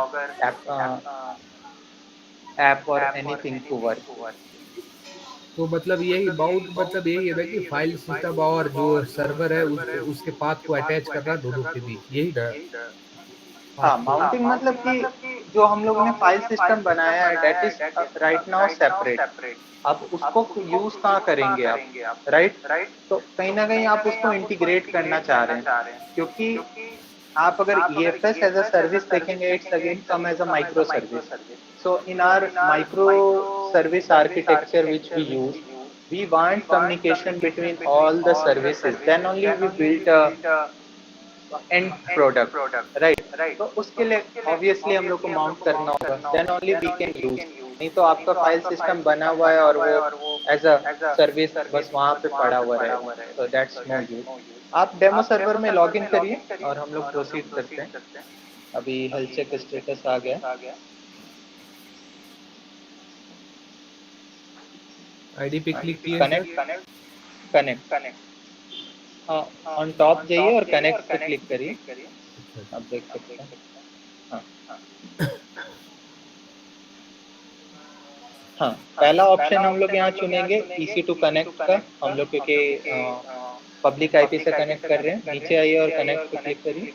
app or anything to work. तो मतलब यही माउंट मतलब यही है ना कि फाइल सिस्टम और जो सर्वर है उसके पाथ को अटैच करना दोनों के बीच, यही ना हाँ, पाथ को। माउंटिंग मतलब कि जो हम लोगों ने फाइल सिस्टम बनाया है that is right now separate. अब उसको यूज कहाँ करेंगे आप, राइट? तो कहीं ना कहीं आप उसको इंटीग्रेट करना चाह रहे हैं, क्योंकि आप अगर EFS एज अ सर्विस देखेंगे it's again come as a micro service. So in our micro service architecture which we use, we want communication between all the services, then only we build a end product, right? तो उसके लिए ऑब्वियसली हम लोग को माउंट करना होगा, then only we can use. नहीं तो आपका फाइल सिस्टम बना हुआ है और वो एज अ सर्विस बस वहां पे पड़ा हुआ रहेगा, तो दैट्स नो यूज। आप डेमो सर्वर में लॉग इन करिए और हम लोग प्रोसीड करते हैं। अभी हेल्थ चेक स्टेटस आ गया, आईडी पे क्लिक किए सर। कनेक्ट कनेक्ट हाँ, ऑन टॉप जाइए और कनेक्ट पे क्लिक करिए, आप देख सकते हैं। हाँ हाँ, पहला ऑप्शन हम लोग यहाँ चुनेंगे EC2 कनेक्ट का, हम लोग क्योंकि पब्लिक आईपी से कनेक्ट कर रहे हैं। नीचे आइए और कनेक्ट पे क्लिक करिए।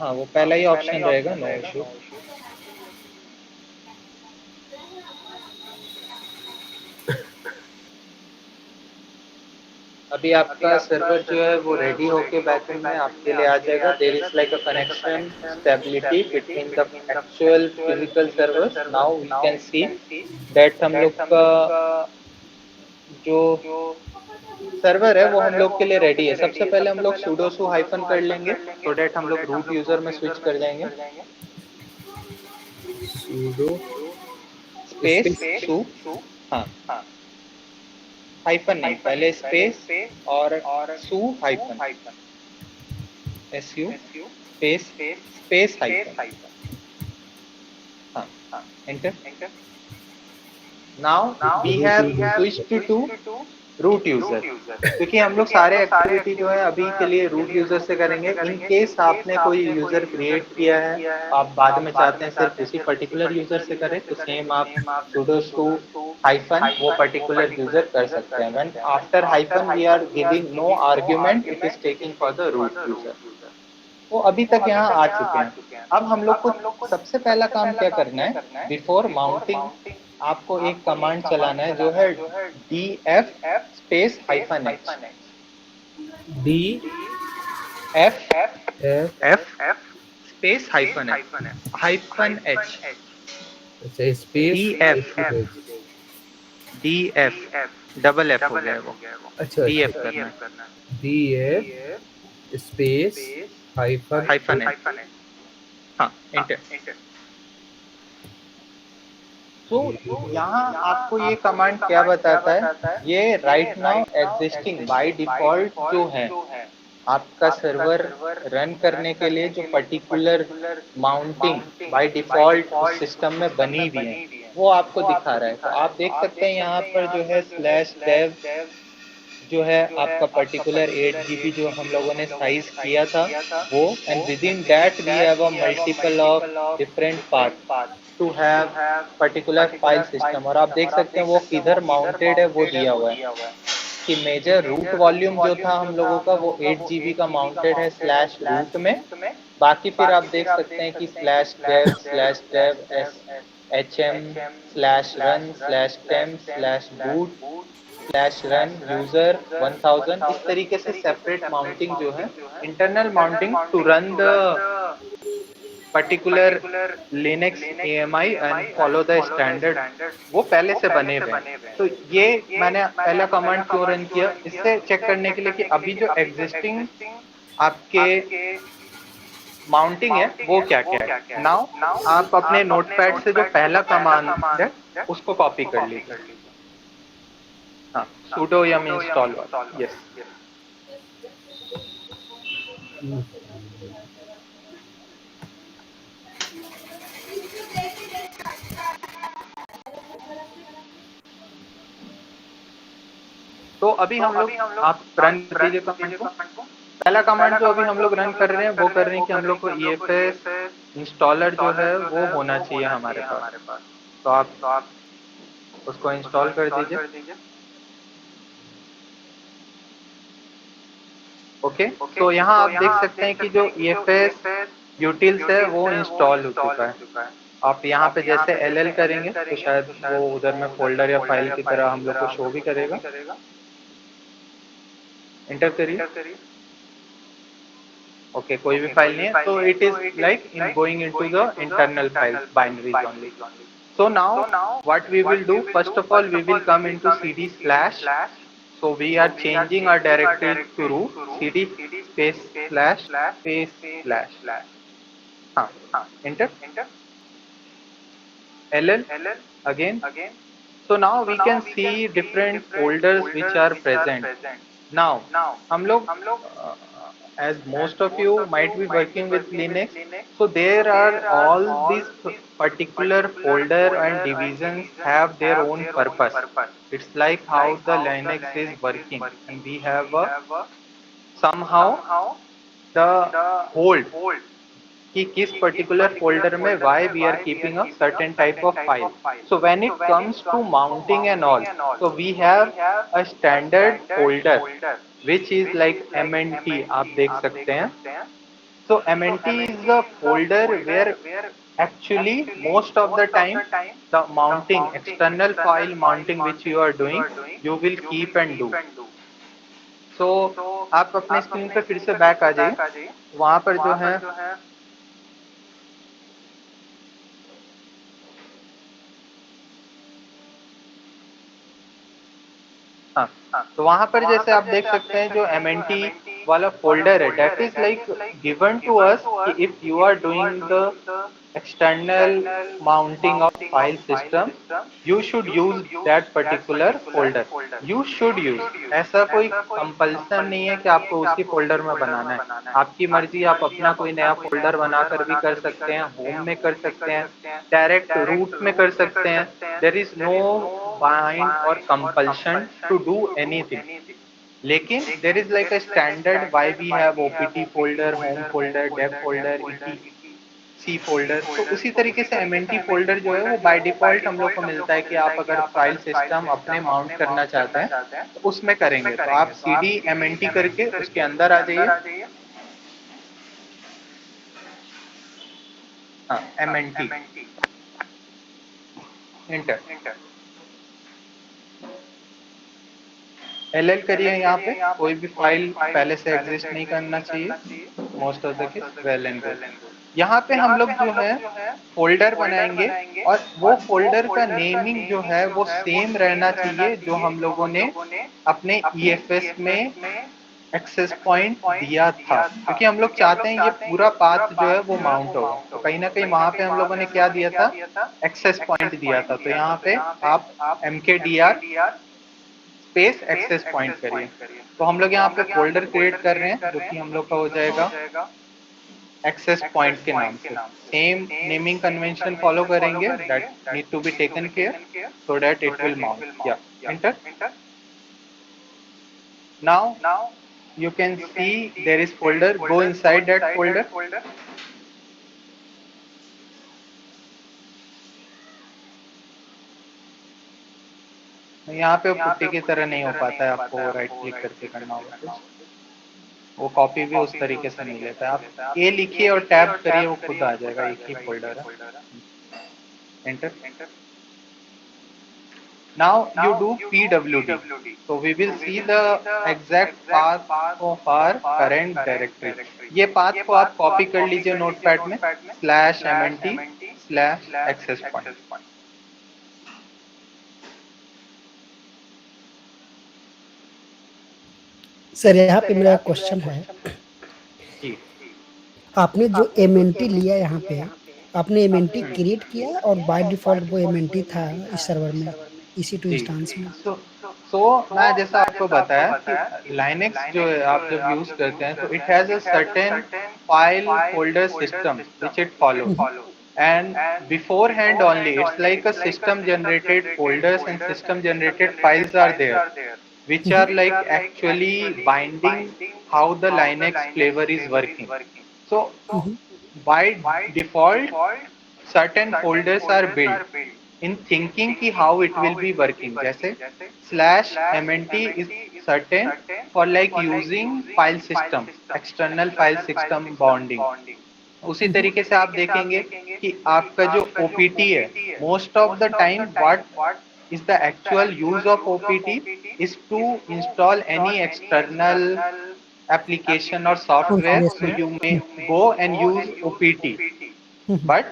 हाँ, वो पहला ही ऑप्शन रहेगा, नो इशू। अभी आपका सर्वर जो है वो रेडी होके बैकएंड में आपके लिए आ जाएगा। There is like a connection stability between the actual physical servers. Now we can see that हम लोग का जो सर्वर है वो हम लोग के लिए रेडी है। सबसे पहले हम लोग sudo su हाइफन कर लेंगे सो दैट हम लोग रूट यूजर में स्विच कर जाएंगे। sudo स्पेस su, हाँ हाइफन नहीं, पहले स्पेस और su hyphen su space space hyphen, हाँ enter. Now we have switched to root user, क्योंकि हम लोग सारे एक्टिविटी जो है अभी के लिए रूट यूजर से करेंगे। इन केस आपने कोई यूजर क्रिएट किया है, आप बाद में चाहते हैं सिर्फ उसी पर्टिकुलर यूजर से करें, तो सेम आप sudo to हाइफन वो पर्टिकुलर यूजर कर सकते हैं। When after hyphen we are giving no argument, it is taking for the root user. वो अभी तक यहाँ आ चुके हैं। अब हम लोग को सबसे पहला काम क्या करना है, बिफोर माउंटिंग आपको एक कमांड चलाना है जो है df space hyphen H. D F F F space hyphen H, hyphen H, अच्छा space df df double F हो गया वो, अच्छा df अच्छा करना है, D F space hyphen hyphen H. हाँ एंटर। तो यहाँ आपको ये कमांड क्या बताता है, ये right now existing by default जो है आपका सर्वर रन करने के लिए जो पर्टिकुलर माउंटिंग बाय डिफॉल्ट उस सिस्टम में बनी हुई है वो आपको दिखा रहा है। तो आप देख सकते हैं यहाँ पर जो है स्लैश डेव जो है आपका पर्टिकुलर 8 GB जो हम लोगों ने साइज किया था वो, and within that we have a multiple of different path to have particular file system. और आप देख सकते हैं वो किधर माउंटेड है वो दिया हुआ है कि मेजर रूट वॉल्यूम जो था हम लोगों का वो 8 GB का माउंटेड है स्लैश रूट में। बाकी फिर आप देख सकते हैं कि slash dev S H M slash run slash temp slash boot slash run user 1000, इस तरीके से सेपरेट माउंटिंग जो है internal mounting to run the particular Linux AMI and follow the standard वो पहले से बने हुए हैं। तो ये मैंने पहला कमांड क्यों रन किया, इससे चेक करने के लिए कि अभी जो एग्जिस्टिंग आपके माउंटिंग है वो क्या क्या है। नाउ आप अपने नोटपैड से जो पहला कमांड है उसको कॉपी कर लीजिए। हाँ sudo yum install वाला, यस। तो अभी हम लोग आप रन कर दीजिए कमांड को। पहला कमांड जो अभी हम लोग रन कर रहे हैं वो कर रहे हैं कि हम लोग को EFS इंस्टॉलर जो है वो होना चाहिए हमारे पास। तो आप उसको इंस्टॉल कर दीजिए। ओके, तो यहाँ आप देख सकते हैं कि जो EFS यूटिल्स है वो इंस्टॉल हो चुका है। आप यहाँ पे जैसे LL करेंगे तो शायद वो उधर में फोल्डर या फाइल की तरह हम लोग को शो भी करेगा। एंटर करिए। ओके, कोई भी फाइल नहीं है, तो it is like in going into the internal files binaries only. So now what we will do, first of all we will come into cd slash, so we are changing our directory to root, cd space slash space slash, हाँ enter, ll again। So now we can see different folders which are present। Now हम लोग as most of you might be working with Linux, so there are all these particular folder and divisions have their own purpose. It's like how the Linux is working, and we have a somehow the hold कि किस पर्टिकुलर फोल्डर में why we are keeping a certain type of file. So when it comes to mounting and all, so we have a standard folder which is like MNT, आप देख सकते हैं। So MNT is a folder where actually most of the time the mounting, external file mounting which you are doing, you will keep and do. So आप अपने स्क्रीन पे फिर से बैक आ जाइए, वहाँ पर जो है हाँ, तो वहाँ पर जैसे आप देख सकते हैं जो MNT वाला फोल्डर है, that is like given to us कि if you are doing the external mounting of file system, you should use that particular folder. You should use, ऐसा कोई कंपल्सन नहीं है कि आपको उसी फोल्डर में बनाना है, आपकी मर्जी। आप अपना कोई नया फोल्डर बनाकर भी कर सकते हैं, होम में कर सकते हैं, डायरेक्ट रूट में कर सकते हैं। There is no bind or compulsion to do anything. लेकिन there is like a standard why we have opt folder, home folder, dev folder, etc folder. तो उसी तरीके से mnt folder जो है वो by default हम लोग को मिलता है कि आप अगर फाइल सिस्टम अपने माउंट करना चाहते हैं तो उसमें करेंगे, तो आप cd mnt करके उसके अंदर आ जाइए। हाँ, mnt इंटर एल करिए। यहाँ पे कोई भी फाइल पहले से एग्जिस्ट नहीं करना चाहिए, most of the case well and good. यहाँ पे हम लोग जो है फोल्डर बनाएंगे और वो फोल्डर का नेमिंग जो है वो सेम रहना चाहिए जो हम लोगों ने अपने EFS में एक्सेस पॉइंट दिया था, क्योंकि हम लोग चाहते हैं ये पूरा पाथ जो है वो माउंट होगा। तो कहीं ना कहीं वहां पे हम लोगों ने क्या दिया था, एक्सेस पॉइंट दिया था। तो यहाँ पे आप mkdir स्पेस एक्सेस पॉइंट करिए। तो हम लोग यहाँ पे फोल्डर क्रिएट कर रहे हैं जो कि हम लोग का हो जाएगा एक्सेस पॉइंट के नाम से। सेम नेमिंग कन्वेंशन फॉलो करेंगे, that need to be taken care so that it will mount. या enter. Now you can see there is folder, go inside that folder। यहाँ पे पुट्टी की तरह नहीं हो पाता है, आपको राइट क्लिक करके करना होगा कुछ, वो कॉपी भी उस तरीके से नहीं लेता है। आप ए लिखिए और टैब करिए, वो खुद आ जाएगा, एक ही फोल्डर है। Enter. Now you do pwd, so we will see the exact path of our current directory। ये पाथ को आप कॉपी कर लीजिए नोटपैड में, /mnt/access point। सर यहाँ पे मेरा क्वेश्चन है, आपने जो mnt लिया यहाँ पे, आपने mnt क्रिएट किया और बाय डिफॉल्ट वो mnt था इस सर्वर में, EC2 इंस्टेंस में। तो मैं जैसा आपको बताया कि लाइनेक्स जो है आप जब यूज करते हैं तो it has a certain file folder system which it follow, and beforehand only it's like a system generated folders and system generated files are there which are like actually binding how the Linux flavor is working। So by default certain folders are built in thinking ki how it will be working, जैसे /mnt is certain for like using file system, external file system bounding। उसी तरीके से आप देखेंगे कि आपका जो OPT है, most of the time what is the actual use of OPT is to install any external application or software, so you may go and use OPT। But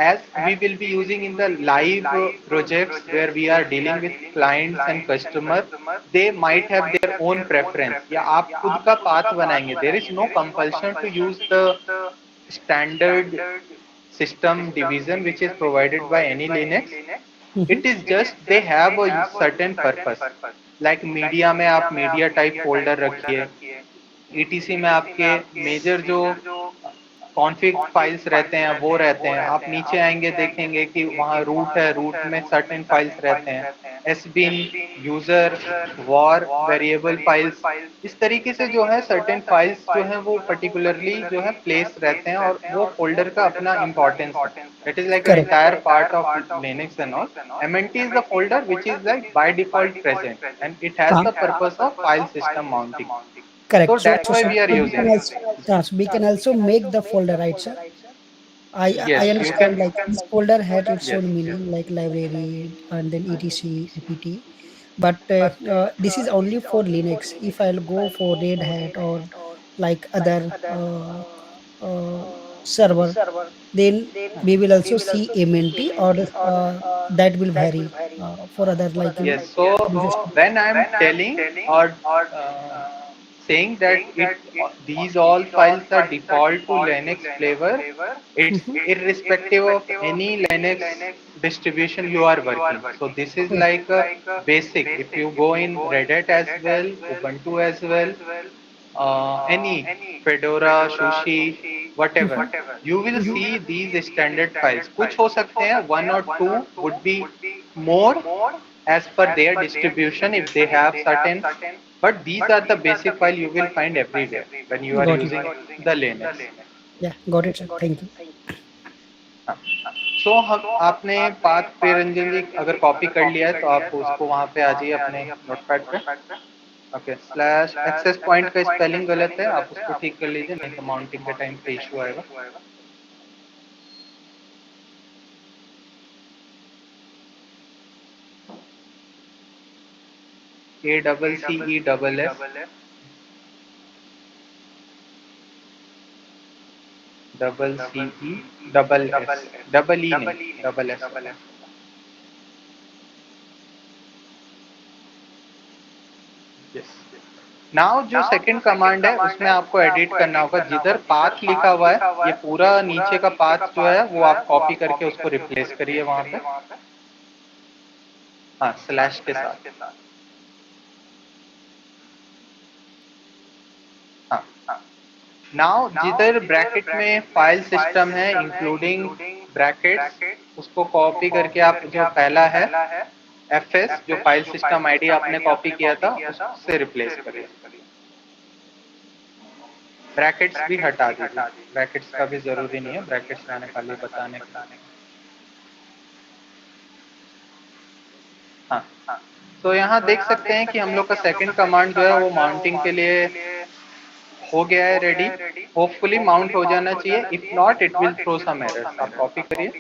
as we will be using in the live projects where we are dealing with clients and customers, they might have their own preference, या आप खुद का path बनाएंगे। There is no compulsion to use the standard system division which is provided by any Linux। It is just they have a certain purpose, like media में आप media type folder रखिए, etc में आपके मेजर जो कॉन्फ़िग फाइल्स रहते हैं वो रहते हैं। आप नीचे आएंगे देखेंगे कि वहाँ रूट है, रूट में सर्टेन फाइल्स रहते हैं, sbin, user, war, variable files, इस तरीके से जो है सर्टेन फाइल्स जो है वो पर्टिकुलरली जो है प्लेस रहते हैं और वो फोल्डर का अपना इंपॉर्टेंस है। It is like an entire part of Linux and all। mnt is the folder which is like by default present and it has the purpose of file system mounting। Correct. So that's why we are using it। So we can also make the folder, right, sir? I Yes, understand like this folder had its Yes. own meaning like library and then etc apt, but this is only for Linux. If I'll go for Red Hat or like other server, then we will also see mnt or that will vary for other like Yes, so when I am telling or saying that these all files are default to Linux flavor, it's irrespective of any Linux distribution you are working। So this is like a basic, if you go in Red Hat as well, Ubuntu as well, any Fedora, Sushi, whatever, you will see these standard files। कुछ हो सकते हैं, 1 or 2 would be more as per their distribution if they have certain, but these are the basic file you will find everywhere when you are Got it. using the Linux. Yeah, got it, sir. Thank you. सो हम आपने पाथ पे रंजन जी अगर कॉपी कर लिया है तो आप उसको वहां पे आ जाइए अपने नोटपैड पे। ओके, स्लैश एक्सेस पॉइंट का स्पेलिंग गलत है, आप उसको ठीक कर लीजिए, नहीं तो माउंटिंग के टाइम पे इशू आएगा। ACCESS CESS डबल ई नहीं, डबल एस। नाउ जो सेकंड कमांड है उसमें आपको एडिट करना होगा, जिधर पाथ लिखा हुआ है ये पूरा नीचे का पाथ जो है वो आप कॉपी करके उसको रिप्लेस करिए वहां पे, हाँ स्लैश के साथ। हाँ, नाउ जिधर ब्रैकेट में फाइल सिस्टम है इंक्लूडिंग ब्रैकेट्स, उसको कॉपी करके आप जो पहला है FS जो फाइल सिस्टम आईडी आपने कॉपी किया था उससे रिप्लेस करिए। ब्रैकेट्स भी हटा दीजिए, ब्रैकेट्स का भी जरूरी नहीं है, ब्रैकेट्स मैंने खाली बताने के लिए। हाँ, तो यहाँ देख सकते हैं कि हम लोग का सेकंड कमांड जो है वो माउंटिंग के लिए हो गया है रेडी। होपफुली माउंट हो जाना चाहिए, if not it will throw some errors. आप कॉपी करिए,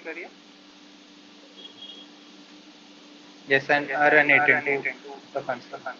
yes and run it into the console।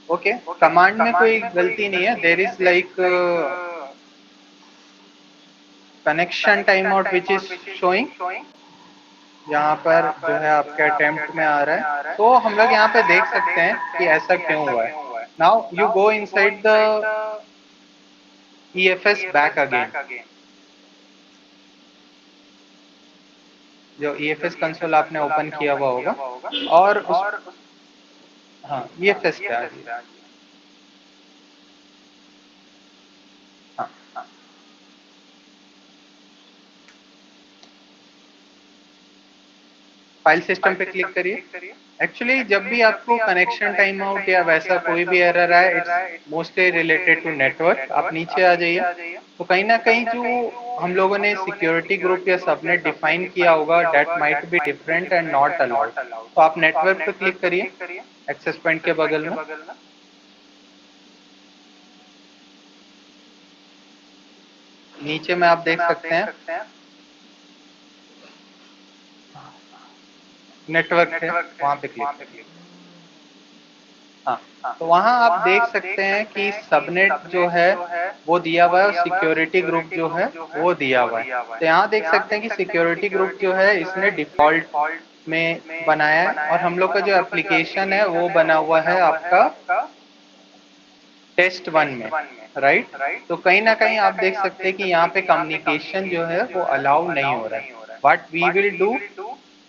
Okay, command में कोई गलती नहीं है, there is like connection time out which is showing, यहाँ पर जो है आपके अटेम्प्ट में आ रहा है, तो हम लोग यहाँ पे देख सकते हैं कि ऐसा क्यों हुआ है। Now you go inside the EFS back again, जो EFS कंसोल आपने ओपन किया हुआ होगा, और उस हाँ EFS पे आ जाइए। हाँ, फाइल सिस्टम पे क्लिक करिए। एक्चुअली जब भी आपको कनेक्शन टाइम आउट या वैसा कोई भी एरर आए, it's mostly related to network. आप नीचे आ जाइए, तो कहीं ना कहीं जो हम लोगों ने सिक्योरिटी ग्रुप या सबनेट डिफाइन किया होगा that might be different and not allowed. तो आप नेटवर्क पे क्लिक करिए एक्सेस पॉइंट के बगल में। नीचे में आप देख सकते हैं नेटवर्क है, वहां पे क्लिक करिए। हाँ, तो वहां आप देख सकते हैं कि सबनेट जो है वो दिया हुआ है और सिक्योरिटी ग्रुप जो है वो दिया हुआ है। तो यहाँ देख सकते हैं कि सिक्योरिटी ग्रुप जो है इसने डिफॉल्ट में बनाया है, और हम लोग का जो एप्लीकेशन है वो बना हुआ है आपका टेस्ट 1 में, राइट। तो कहीं ना कहीं आप देख सकते हैं कि यहाँ पे कम्युनिकेशन जो है वो अलाउ नहीं हो रहा है। What we will do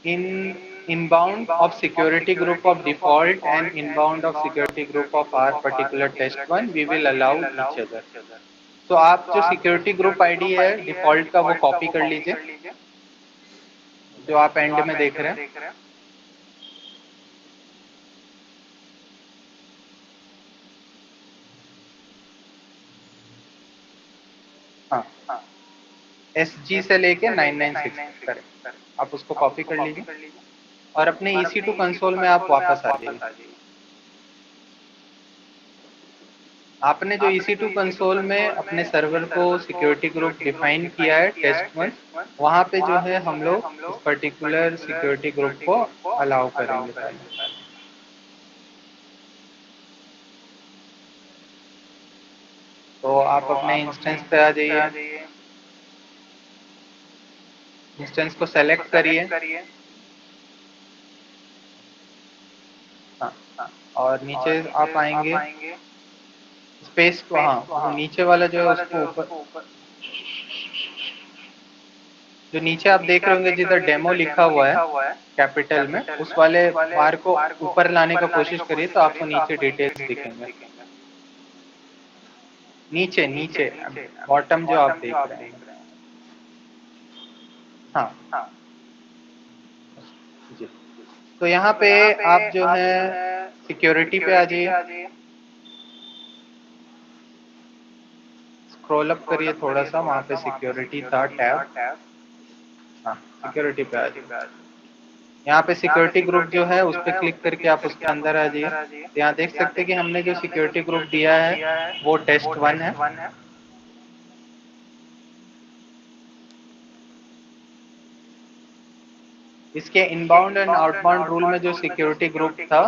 in inbound of security group of default and inbound of security group of our particular test one, we will allow each other। तो आप जो सिक्योरिटी ग्रुप आईडी है डिफॉल्ट का वो कॉपी कर लीजिए, जो आप एंड में देख रहे हैं। हाँ, SG से लेके 996 करेक्ट, आप उसको कॉपी कर लीजिए और अपने EC2 कंसोल में आप वापस आ जाइए। आपने जो EC2 कंसोल में अपने सर्वर को सिक्योरिटी ग्रुप डिफाइन किया है टेस्ट 1, वहां पे जो है हम लोग इस पर्टिकुलर सिक्योरिटी ग्रुप को अलाउ करेंगे पहले। तो आप अपने इंस्टेंस पे आ जाइए, इंस्टेंस को सेलेक्ट करिए, हाँ, और नीचे आप आएंगे स्पेस को, हाँ वो नीचे वाला जो है उसको ऊपर, जो नीचे आप देख रहे होंगे जिधर डेमो लिखा हुआ है कैपिटल में, उस वाले बार को ऊपर लाने का कोशिश करिए तो आपको नीचे डिटेल्स दिखेंगे। नीचे नीचे बॉटम जो आप देख रहे हैं, हाँ जी। तो यहाँ पे आप जो है सिक्योरिटी पे आ जाइए, स्क्रॉल अप करिए थोड़ा सा, वहाँ पे सिक्योरिटी था टैब, हाँ सिक्योरिटी पे आ जाइए। यहाँ पे सिक्योरिटी ग्रुप जो है उस पर क्लिक करके आप उसके अंदर आ जाइए। तो यहाँ देख सकते हैं कि हमने जो सिक्योरिटी ग्रुप दिया है वो टेस्ट 1 है। इसके इनबाउंड एंड आउटबाउंड रूल में जो सिक्योरिटी ग्रुप था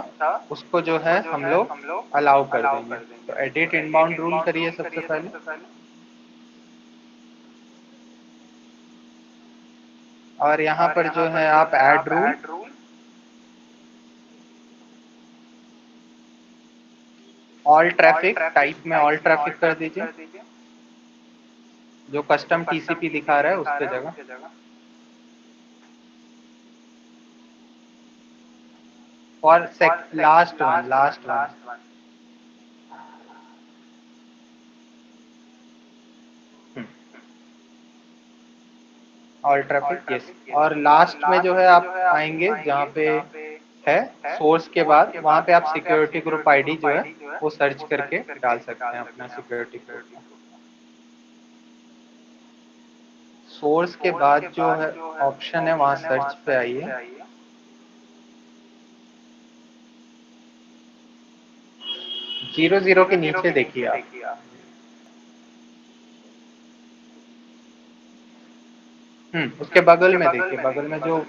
उसको जो है हम लोग अलाउ कर देंगे। तो एडिट इनबाउंड रूल करिए सबसे पहले, और यहाँ पर जो है आप add rule, all traffic type में ऑल ट्रैफिक कर दीजिए, जो कस्टम टीसीपी दिखा रहा है उसके जगह। और last one all traffic, yes. और लास्ट में जो है आप आएंगे जहाँ पे है सोर्स के बाद, वहाँ पे आप सिक्योरिटी ग्रुप आईडी जो है वो सर्च करके डाल सकते हैं अपना सिक्योरिटी ग्रुप। सोर्स के बाद जो है ऑप्शन है वहाँ सर्च पे आइए, 00 के नीचे देखिए आप, उसके बगल में देखिए, बगल में जो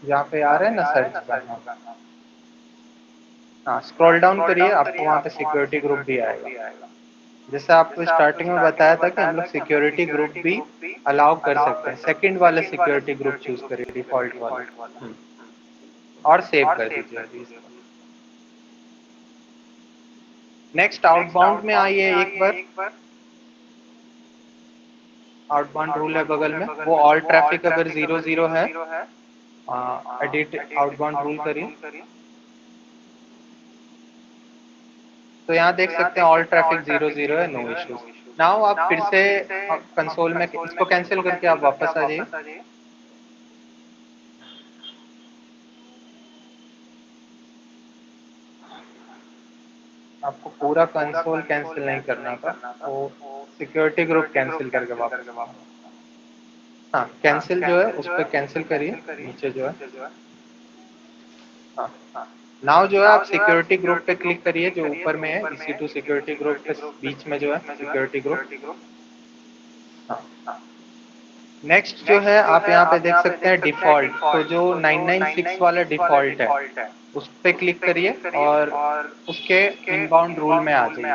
जहाँ पे आ रहा है ना सर्च करना, हाँ स्क्रॉल डाउन करिए, आपको वहाँ पे सिक्योरिटी ग्रुप भी आएगा। जैसे आपको स्टार्टिंग में बताया था कि हम लोग सिक्योरिटी ग्रुप भी अलाउ कर सकते हैं, सेकंड वाला सिक्योरिटी ग्रुप चूज करिए डिफॉल्ट वाला, और सेव कर दीजिए अभी इसको। नेक्स्ट आउटबाउंड में आइए एक बार, आउटबाउंड रूल है बगल में, वो ऑल ट्रैफिक अगर 00 है, एडिट आउटबाउंड रूल करिए। तो यहाँ देख सकते हैं ऑल ट्रैफिक 00 है, नो इश्यूज। नाउ आप फिर से कंसोल में इसको कैंसिल करके आप वापस आ जाइए। आपको पूरा कंसोल कैंसिल नहीं करना था, वो सिक्योरिटी ग्रुप कैंसिल करके वापस आना। हाँ कैंसिल जो है उस पर कैंसिल करिए, नीचे जो है, हाँ नाउ जो है आप सिक्योरिटी ग्रुप पे क्लिक करिए, जो ऊपर में है EC2 सिक्योरिटी ग्रुप के बीच में जो है सिक्योरिटी ग्रुप, हाँ। नेक्स्ट जो है आप यहाँ पे देख सकते हैं डिफॉल्ट, तो जो 996 वाला डिफॉल्ट है उस पर क्लिक करिए और उसके इनबाउंड रूल में आ जाइए,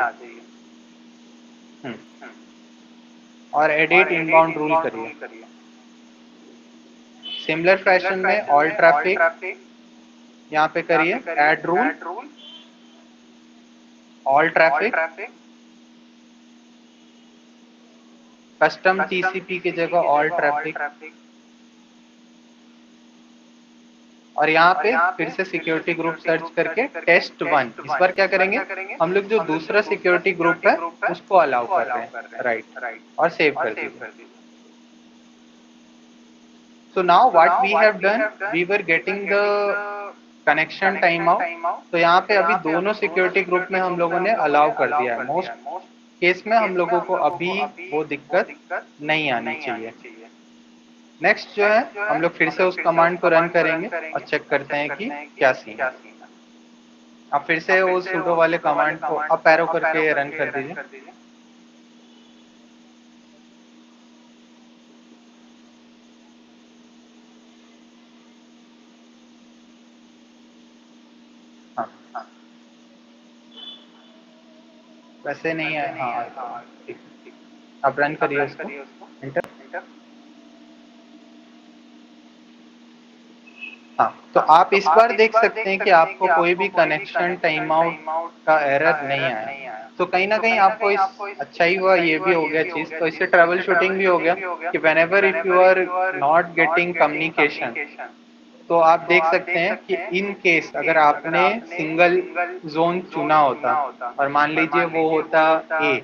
और एडिट इनबाउंड रूल करिए। सिमिलर फैशन में ऑल ट्रैफिक यहाँ पे करिए, add rule, all traffic, custom TCP की जगह ऑल ट्रैफिक, और यहाँ पे फिर से सिक्योरिटी ग्रुप सर्च करके टेस्ट 1। इस बार क्या करेंगे हम लोग, जो दूसरा सिक्योरिटी ग्रुप है उसको अलाउ कर रहे हैं, राइट, और सेव कर दीजिए। So now what we have done, we were getting the connection time out, तो यहाँ पे अभी दोनों सिक्योरिटी ग्रुप में हम लोगों ने अलाउ कर दिया है। मोस्ट केस में हम लोगों को अभी वो दिक्कत नहीं आनी चाहिए। नेक्स्ट जो है हम लोग फिर से उस कमांड को रन करेंगे और चेक करते हैं कि क्या सीन है। आप फिर से वो sudo वाले कमांड को अप एरो करके रन कर दीजिए। हाँ वैसे नहीं है, हाँ ठीक, आप रन करिए उसको, एंटर। हाँ, तो आप इस बार देख सकते हैं कि आपको कोई भी कनेक्शन टाइम आउट का एरर नहीं आया। तो कहीं ना कहीं आपको इस अच्छा ही हुआ, ये भी हो गया चीज, तो इससे ट्रबल शूटिंग भी हो गया कि whenever if you are not getting communication, तो आप देख सकते हैं कि इन केस अगर आपने सिंगल जोन चुना होता और मान लीजिए वो होता ए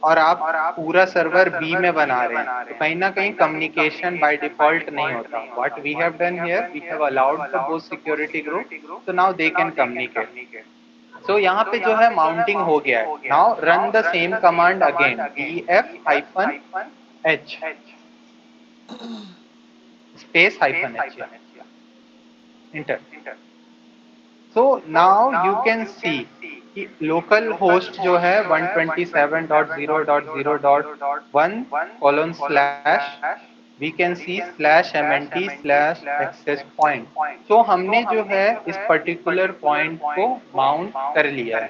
और आप पूरा सर्वर बी में बना रहे हैं, तो कहीं ना कहीं कम्युनिकेशन बाय डिफॉल्ट नहीं होता। What we have done here, we have allowed the both security group, so now they can communicate. So यहाँ पे जो है माउंटिंग हो गया है। Now run the same command again, df-h space -h, enter. So now you can see कि लोकल होस्ट जो है 127.0.0.1 we can see /mnt/access point. तो हमने जो है इस पर्टिकुलर पॉइंट को माउंट कर लिया है।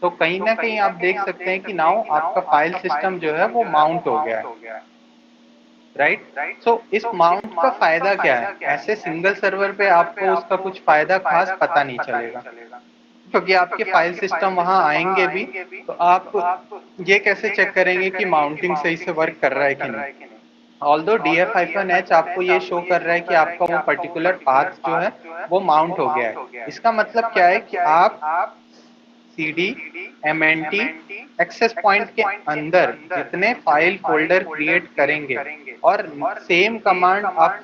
तो कहीं ना कहीं आप देख सकते हैं कि नाउ आपका फाइल सिस्टम जो है वो माउंट हो गया है, राइट। सो इस माउंट का फायदा क्या है? ऐसे सिंगल सर्वर पे आपको उसका कुछ फायदा खास पता नहीं चलेगा, क्योंकि आपके फाइल सिस्टम वहां आएंगे भी, तो आप ये कैसे चेक करेंगे कि माउंटिंग सही से वर्क कर रहा है कि नहीं। ऑल्दो df-h आपको ये शो कर रहा है कि आपका वो पर्टिकुलर पाथ जो है वो माउंट हो गया है। इसका मतलब क्या है कि आप cd mnt एक्सेस पॉइंट के अंदर जितने फाइल फोल्डर क्रिएट करेंगे और सेम कमांड आप